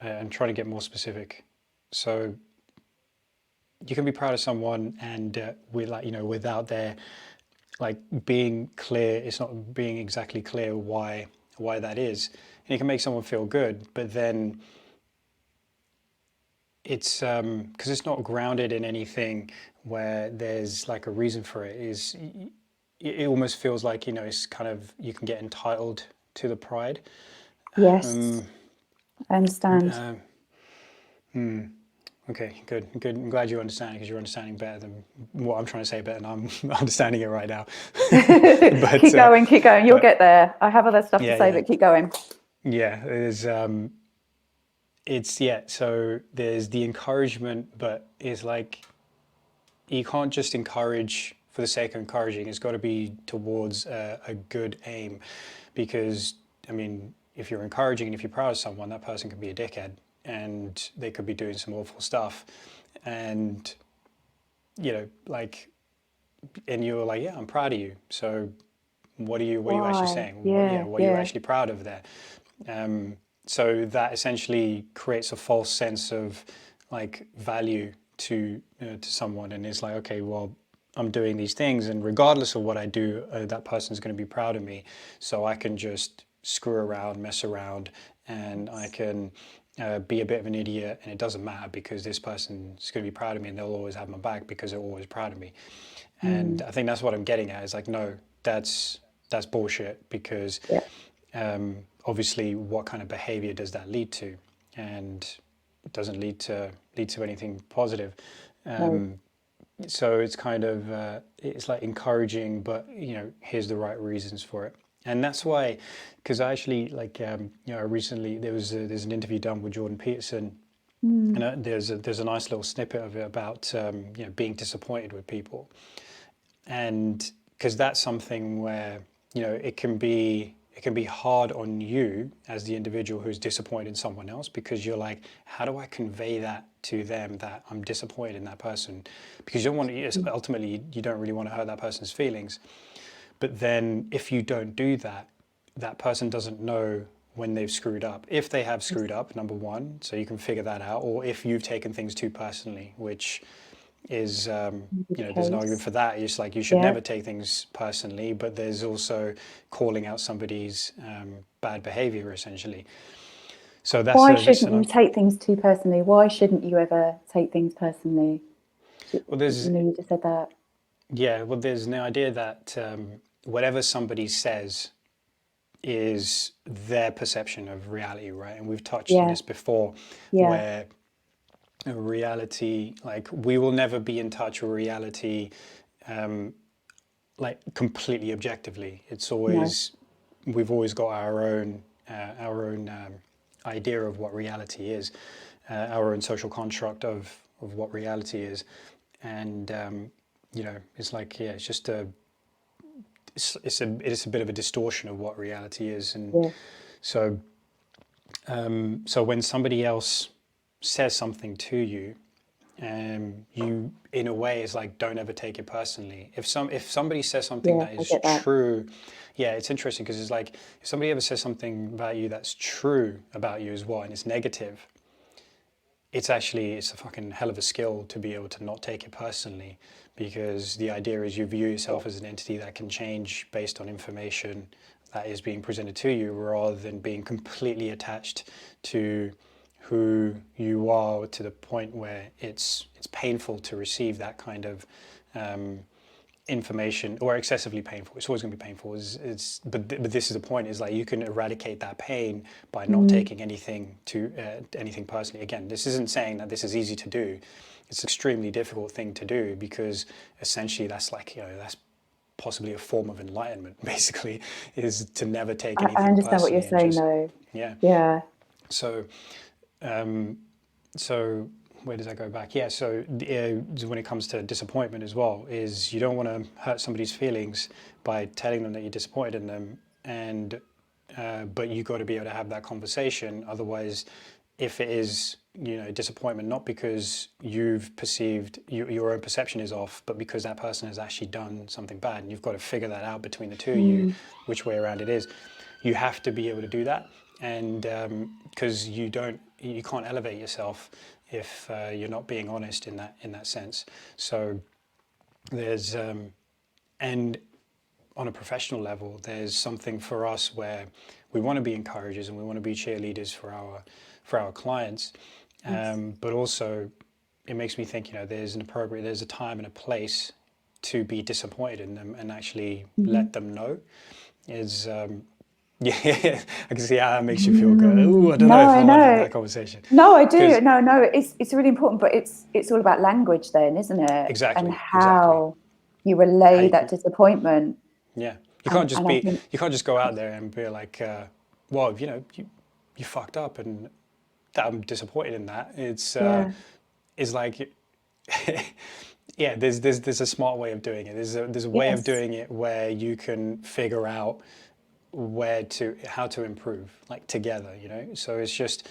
I'm trying to get more specific. So you can be proud of someone, and with like, you know, without their like being clear, it's not being exactly clear why that is, and it can make someone feel good, but then it's because it's not grounded in anything where there's like a reason for it. It almost feels like, you know, it's kind of, you can get entitled to the pride. Yes, I understand. Uh, okay, good. I'm glad you understand it, because you're understanding better than what I'm trying to say, better than I'm understanding it right now. but Keep going, keep going. You'll get there. I have other stuff to yeah, say, yeah, but keep going. yeah. So there's the encouragement, but it's like you can't just encourage for the sake of encouraging. It's got to be towards a good aim, because I mean, if you're encouraging and if you're proud of someone, that person can be a dickhead, and they could be doing some awful stuff, and you know, like, and you're like, yeah, I'm proud of you. So what are you actually Why? saying? Yeah, What are you yeah. actually proud of there? So that essentially creates a false sense of like value to someone, and it's like, okay, well, I'm doing these things, and regardless of what I do, that person's going to be proud of me. So I can just screw around, mess around, and I can be a bit of an idiot, and it doesn't matter because this person's going to be proud of me and they'll always have my back because they're always proud of me. And I think that's what I'm getting at, is like, no, that's bullshit, because obviously what kind of behavior does that lead to? And it doesn't lead to anything positive. So it's kind of it's like encouraging, but here's the right reasons for it. And that's why, because I actually recently there's an interview done with Jordan Peterson, and there's a nice little snippet of it about being disappointed with people, and because that's something where it can be hard on you as the individual who's disappointed in someone else, because you're like, how do I convey that to them, that I'm disappointed in that person? Because you don't want to, ultimately you don't really want to hurt that person's feelings. But then if you don't do that, that person doesn't know when they've screwed up. If they have screwed up, number one, so you can figure that out, or if you've taken things too personally, which is, there's an argument for that. It's like you should never take things personally, but there's also calling out somebody's bad behavior, essentially. So that's why shouldn't you take things too personally? Why shouldn't you ever take things personally? Well, there's, you just said that. Yeah, well, there's the idea that whatever somebody says is their perception of reality, right? And we've touched on this before, where reality, like, we will never be in touch with reality like completely objectively. It's always, we've always got our own idea of what reality is, our own social construct of what reality is. And it's like, it's just it's a bit of a distortion of what reality is. And so when somebody else says something to you, you, in a way, is like, don't ever take it personally. If somebody says something that is true, it's interesting, because it's like, if somebody ever says something about you that's true about you as well, and it's negative, it's a fucking hell of a skill to be able to not take it personally, because the idea is you view yourself as an entity that can change based on information that is being presented to you, rather than being completely attached to who you are, to the point where it's painful to receive that kind of information, or excessively painful. It's always going to be painful. But this is the point, is like, you can eradicate that pain by not taking anything personally. Again, this isn't saying that this is easy to do. It's an extremely difficult thing to do, because essentially that's like, that's possibly a form of enlightenment, basically, is to never take anything personally. I understand what you're saying, though. Yeah. So where does that go back? So when it comes to disappointment as well, is you don't want to hurt somebody's feelings by telling them that you're disappointed in them, and but you got to be able to have that conversation. Otherwise, if it is disappointment, not because you've perceived your own perception is off, but because that person has actually done something bad, and you've got to figure that out between the two of you, which way around it is. You have to be able to do that, and because you can't elevate yourself if you're not being honest in that sense. So there's and on a professional level, there's something for us where we want to be encouragers and we want to be cheerleaders for our clients, but also it makes me think, there's a time and a place to be disappointed in them and actually let them know. Is I can see how that makes you feel good. Ooh, I don't know if I want to have that conversation. No, I do. No, it's really important, but it's all about language then, isn't it? Exactly. And how you relay that disappointment. Yeah. You can't just go out there and be like, well, you fucked up, and that I'm disappointed in that. It's like there's a smart way of doing it. There's a way of doing it where you can figure out how to improve, like, together, so it's just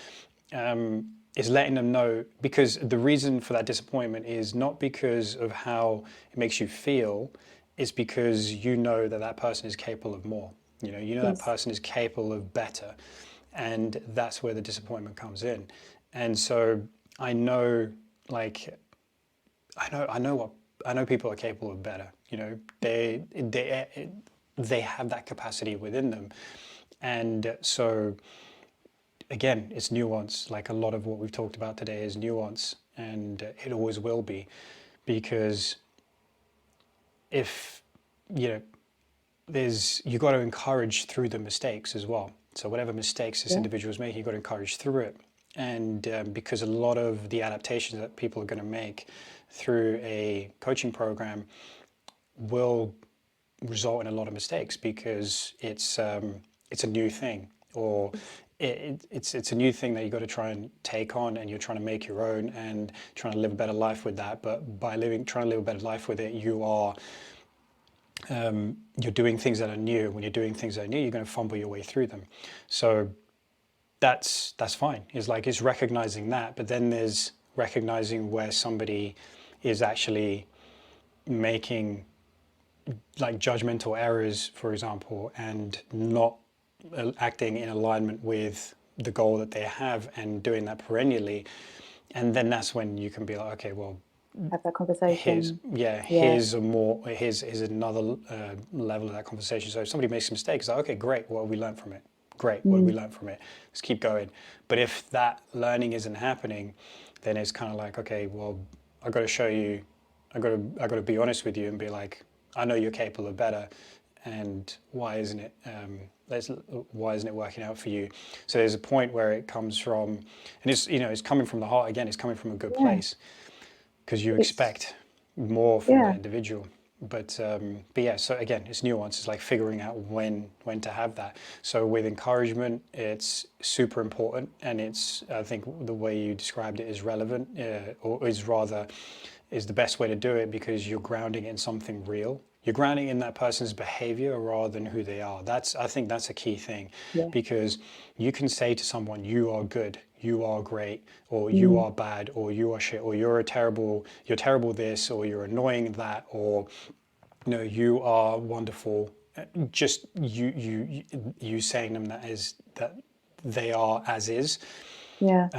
is letting them know, because the reason for that disappointment is not because of how it makes you feel, it's because that person is capable of more, that person is capable of better, and that's where the disappointment comes in. And so I know people are capable of better, they have that capacity within them. And so again, it's nuance. Like a lot of what we've talked about today is nuance, and it always will be, because if you know, you got to encourage through the mistakes as well. So whatever mistakes this Yeah. individual is making, you got to encourage through it. And because a lot of the adaptations that people are going to make through a coaching program will result in a lot of mistakes, because it's a new thing, or it's a new thing that you got to try and take on, and you're trying to make your own and trying to live a better life with that. But by trying to live a better life with it, you're doing things that are new. When you're doing things that are new, you're going to fumble your way through them. So that's fine. It's recognizing that, but then there's recognizing where somebody is actually making like judgmental errors, for example, and not acting in alignment with the goal that they have, and doing that perennially. And then that's when you can be like, okay, well, Have that conversation. Yeah. here's another level of that conversation. So if somebody makes a mistake, it's like, okay, great, what have we learned from it? Great, what have we learned from it? Let's keep going. But if that learning isn't happening, then it's kind of like, okay, well, I got to show you, I got to be honest with you and be like, I know you're capable of better, and why isn't it working out for you? So there's a point where it comes from, and it's coming from the heart again. It's coming from a good place, because you expect more from that individual. But yeah, so again, it's nuance. It's like figuring out when to have that. So with encouragement, it's super important, and I think the way you described it is relevant, or is the best way to do it, because you're grounding it in something real. You're grounding in that person's behavior rather than who they are. I think that's a key thing, because you can say to someone, you are good, you are great, or you are bad, or you are shit, or you're terrible this, or you're annoying that, or you are wonderful. Just you saying them that they are as is. Yeah.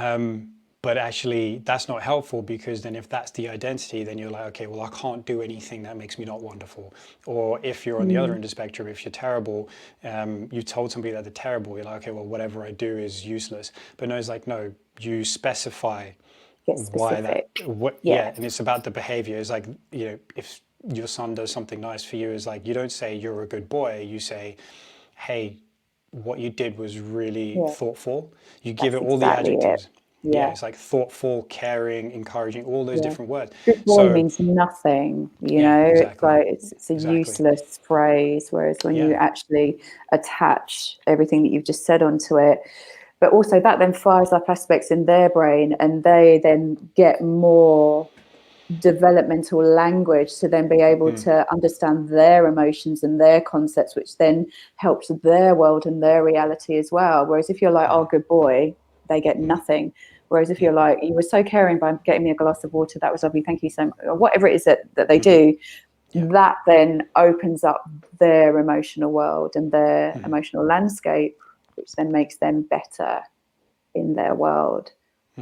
But actually, that's not helpful, because then if that's the identity, then you're like, okay, well, I can't do anything that makes me not wonderful. Or if you're on the other end of the spectrum, if you're terrible, you told somebody that they're terrible, you're like, okay, well, whatever I do is useless. But no, it's like, no, you specify Get why specific. and it's about the behavior. It's like, if your son does something nice for you, is like, you don't say you're a good boy, you say, hey, what you did was really thoughtful. You give That's it all the exactly it. adjectives. Yeah, it's like thoughtful, caring, encouraging, all those different words. Good boy So means nothing, yeah, It's exactly, like it's a useless phrase. Whereas when you actually attach everything that you've just said onto it, but also that then fires up aspects in their brain, and they then get more developmental language to then be able to understand their emotions and their concepts, which then helps their world and their reality as well. Whereas if you're like, oh, good boy, they get nothing. Whereas if you're like, you were so caring by getting me a glass of water, that was lovely, thank you so much, or whatever it is that they do, that then opens up their emotional world and their emotional landscape, which then makes them better in their world.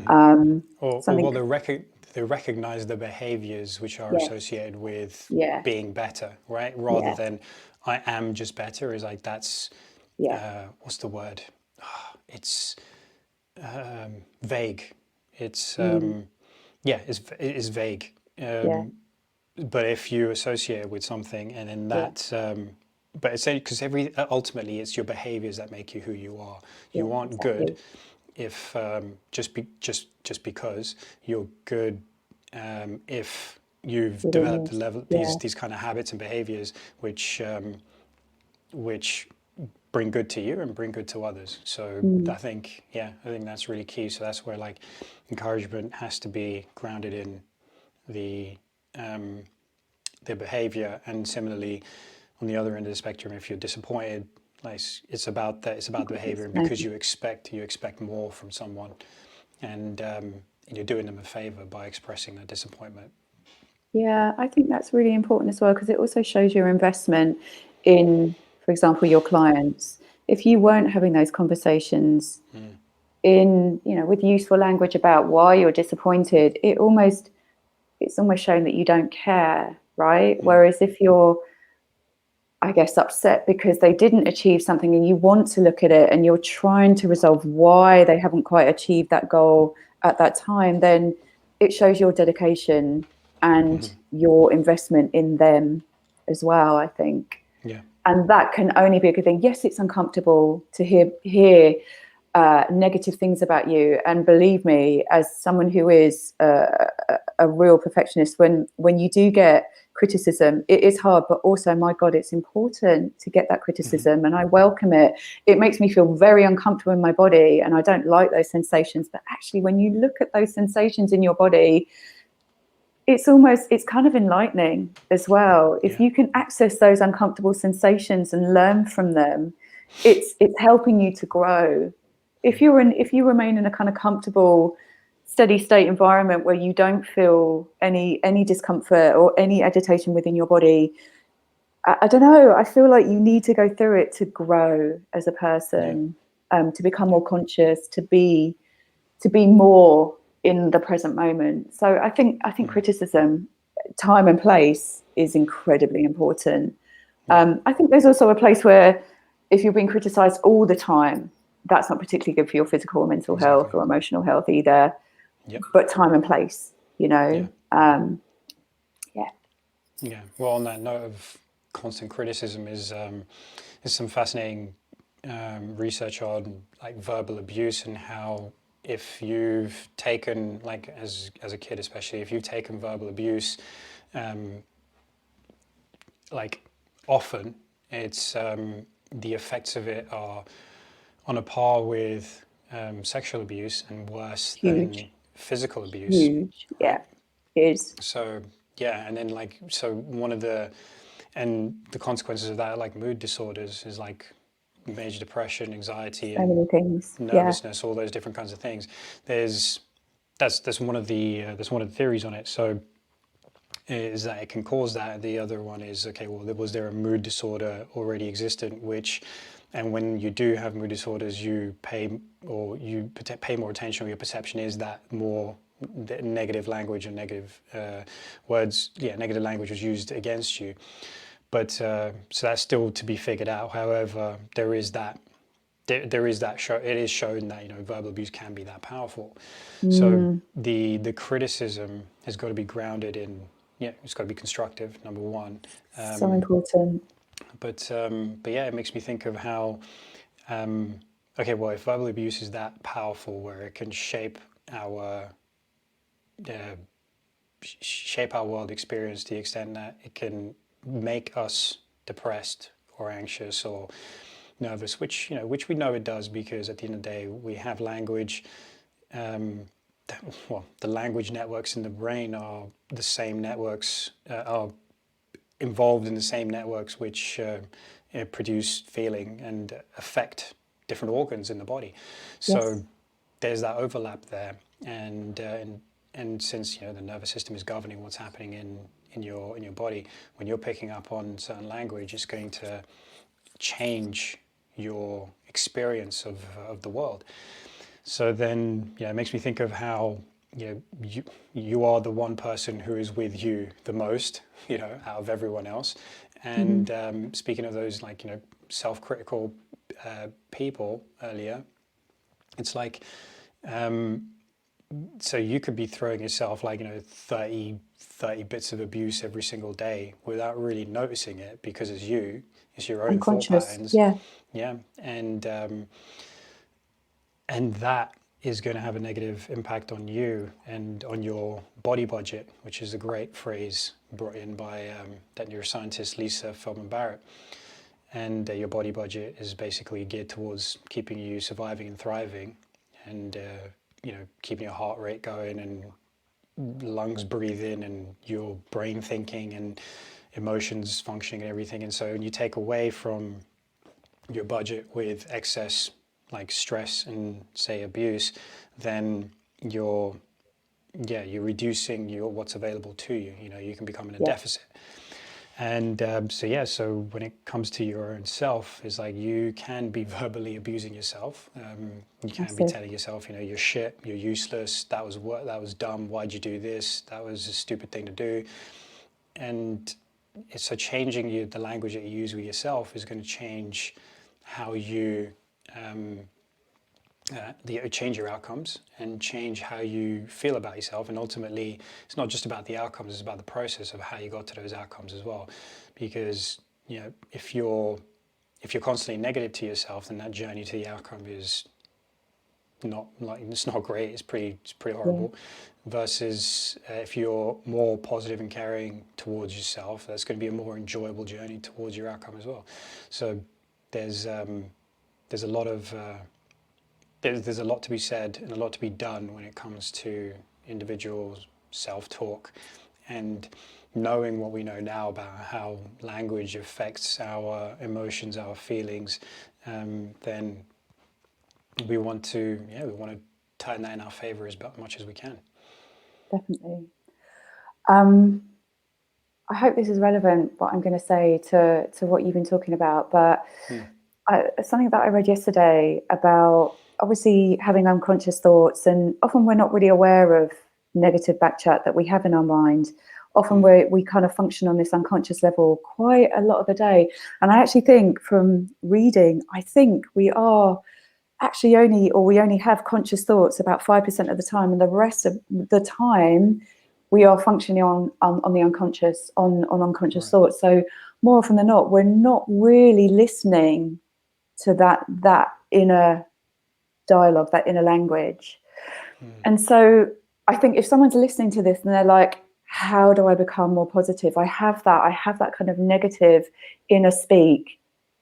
well, they recognize the behaviors which are associated with being better, right? Rather than I am just better, is like, that's what's the word? It's vague. It's it's vague. But if you associate it with something, and then but it's because ultimately it's your behaviors that make you who you are. You aren't good if just because you're good, if you've developed the level these kind of habits and behaviors which bring good to you and bring good to others. So I think that's really key. So that's where like encouragement has to be grounded in their behavior. And similarly, on the other end of the spectrum, if you're disappointed, like it's about that. It's about the behavior, and because you expect more from someone, and you're doing them a favor by expressing that disappointment. Yeah, I think that's really important as well, because it also shows your investment in, for example, your clients. If you weren't having those conversations with useful language about why you're disappointed, it's almost showing that you don't care, right? Whereas if you're I guess, upset because they didn't achieve something, and you want to look at it and you're trying to resolve why they haven't quite achieved that goal at that time, then it shows your dedication and your investment in them as well, I think. Yeah. And that can only be a good thing. Yes, it's uncomfortable to hear negative things about you, and believe me, as someone who is a real perfectionist, when you do get criticism, it is hard, but also, my God, it's important to get that criticism, and I welcome it. It makes me feel very uncomfortable in my body, and I don't like those sensations. But actually, when you look at those sensations in your body, it's kind of enlightening as well. If Yeah. you can access those uncomfortable sensations and learn from them, it's helping you to grow. If you remain in a kind of comfortable, steady state environment where you don't feel any discomfort or any agitation within your body, I don't know, I feel like you need to go through it to grow as a Yeah. person, to become more conscious, to be more in the present moment. So I think criticism, time and place, is incredibly important. Yeah. I think there's also a place where, if you're being criticized all the time, that's not particularly good for your physical or mental health Exactly. or emotional health either. Yep. But time and place, Yeah. yeah. Yeah. Well, on that note of constant criticism, is some fascinating research on like verbal abuse, and how, if you've taken, like, as a kid especially, if you've taken verbal abuse, um, like, often, it's the effects of it are on a par with sexual abuse, and worse than Huge, physical abuse, huge. right? Yeah, it is. So yeah, and then, like, so one of the consequences of that, like mood disorders, is like major depression, anxiety, So and many things. Yeah. nervousness, all those different kinds of things. There's that's one of the theories on it. So is that it can cause that. The other one is, okay, well, was there a mood disorder already existent, which, and when you do have mood disorders, you pay more attention, or your perception is that more negative language and negative words, negative language was used against you. But so that's still to be figured out. However, there is that show. It is shown that verbal abuse can be that powerful. So the criticism has got to be grounded in, it's got to be constructive. Number one. So important. But yeah, it makes me think of how, okay, well, if verbal abuse is that powerful, where it can shape our world experience to the extent that it can make us depressed or anxious or nervous, which we know it does, because at the end of the day we have language. The language networks in the brain are the same networks, are involved in the same networks which produce feeling and affect different organs in the body. Yes. So there's that overlap there, and since the nervous system is governing what's happening in your body, when you're picking up on certain language, it's going to change your experience of the world. So then, it makes me think of how you are the one person who is with you the most, out of everyone else. And speaking of those, like, self-critical people earlier, it's like, so you could be throwing yourself like 30 bits of abuse every single day without really noticing it, because it's your own thought Unconscious. patterns. Yeah. Yeah. And that is going to have a negative impact on you and on your body budget, which is a great phrase brought in by that neuroscientist Lisa Feldman Barrett. And your body budget is basically geared towards keeping you surviving and thriving, and keeping your heart rate going, and lungs breathing, and your brain thinking, and emotions functioning, and everything. And so when you take away from your budget with excess, like stress and, say, abuse, then you're reducing what's available to you. You can become in a deficit. And so when it comes to your own self, it's like you can be verbally abusing yourself. You can be telling yourself, you're shit, you're useless, that was dumb, why'd you do this, that was a stupid thing to do. And so changing the language that you use with yourself is going to change how you change your outcomes and change how you feel about yourself. And ultimately, it's not just about the outcomes; it's about the process of how you got to those outcomes as well. Because if you're constantly negative to yourself, then that journey to the outcome is it's not great. It's pretty horrible. Versus if you're more positive and caring towards yourself, that's going to be a more enjoyable journey towards your outcome as well. So there's a lot of there's a lot to be said and a lot to be done when it comes to individual self-talk, and knowing what we know now about how language affects our emotions, our feelings, then we want to turn that in our favor as much as we can. Definitely. I hope this is relevant, what I'm going to say to what you've been talking about, but something that I read yesterday about obviously having unconscious thoughts, and often we're not really aware of negative backchat that we have in our mind. Often we kind of function on this unconscious level quite a lot of the day. And I actually think from reading, I think we only have conscious thoughts about 5% of the time, and the rest of the time we are functioning on the unconscious, on unconscious thoughts. So more often than not, we're not really listening to that inner dialogue, that inner language. And so I think if someone's listening to this and they're like, how do I become more positive? I have that kind of negative inner speak.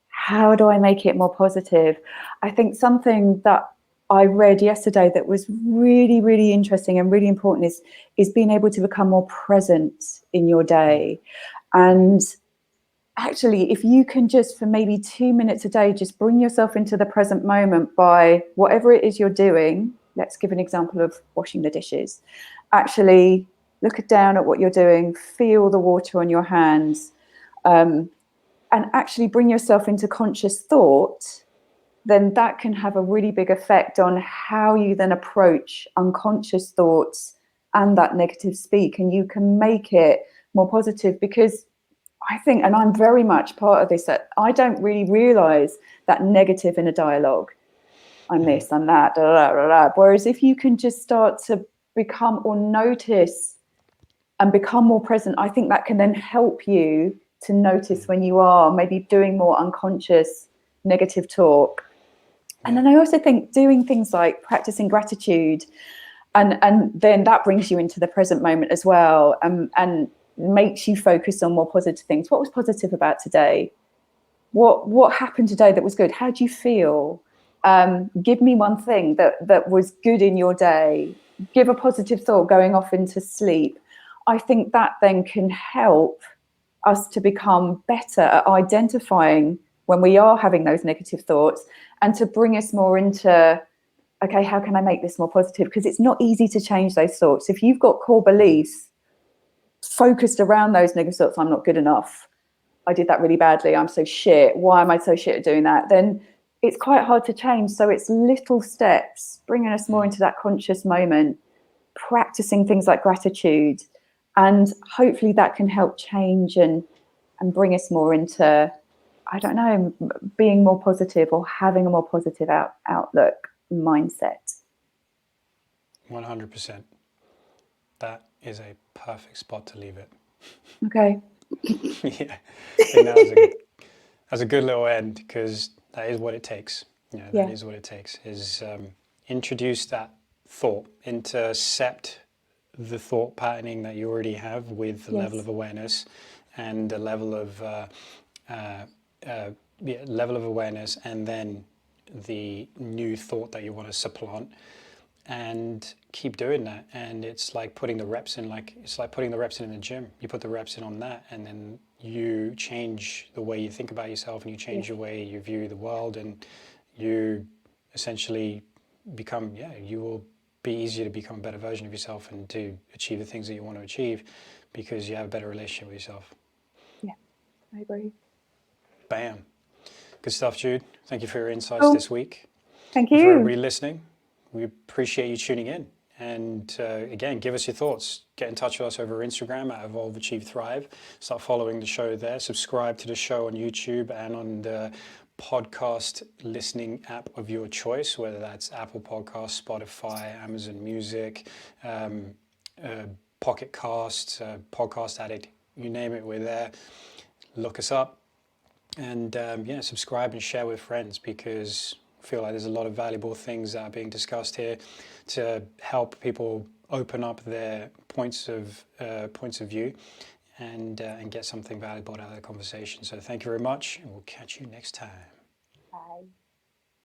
How do I make it more positive? I think something that I read yesterday that was really, really interesting and really important is being able to become more present in your day. And actually, if you can just for maybe 2 minutes a day, just bring yourself into the present moment by whatever it is you're doing. Let's give an example of washing the dishes. Actually, look down at what you're doing, feel the water on your hands, and actually bring yourself into conscious thought, then that can have a really big effect on how you then approach unconscious thoughts and that negative speak, and you can make it more positive. Because I think, and I'm very much part of this, that I don't really realize that negative in a dialogue. I'm this, I'm that, da, da, da, da. Whereas if you can just start to become or notice and become more present, I think that can then help you to notice when you are maybe doing more unconscious negative talk. And then I also think doing things like practicing gratitude, and then that brings you into the present moment as well, and makes you focus on more positive things. What was positive about today? What happened today that was good? How do you feel? Give me one thing that was good in your day. Give a positive thought going off into sleep. I think that then can help us to become better at identifying when we are having those negative thoughts, and to bring us more into, okay, how can I make this more positive? Because it's not easy to change those thoughts. If you've got core beliefs focused around those negative thoughts, I'm not good enough, I did that really badly, I'm so shit, why am I so shit at doing that? Then it's quite hard to change. So it's little steps, bringing us more into that conscious moment, practicing things like gratitude, and hopefully that can help change and bring us more into, I don't know, being more positive or having a more positive outlook mindset. 100%. That is a perfect spot to leave it. Okay. Yeah, I think that's a good little end, because that is what it takes. That is what it takes, is introduce that thought, intercept the thought patterning that you already have with the level of awareness, and the level of awareness, and then the new thought that you want to supplant, and keep doing that. And it's like putting the reps in, in the gym. You put the reps in on that, and then you change the way you think about yourself, and you change the way you view the world, and you essentially become, you will be easier to become a better version of yourself and to achieve the things that you want to achieve, because you have a better relationship with yourself. Yeah, I agree. Bam. Good stuff, Jude. Thank you for your insights this week. Thank And you. for everybody listening, we appreciate you tuning in. And again, give us your thoughts. Get in touch with us over Instagram at Evolve, Achieve, Thrive. Start following the show there. Subscribe to the show on YouTube and on the podcast listening app of your choice, whether that's Apple Podcasts, Spotify, Amazon Music, Pocket Casts, Podcast Addict, you name it, we're there. Look us up and yeah, subscribe and share with friends, because I feel like there's a lot of valuable things that are being discussed here to help people open up their points of view and get something valuable out of the conversation. So thank you very much, and we'll catch you next time.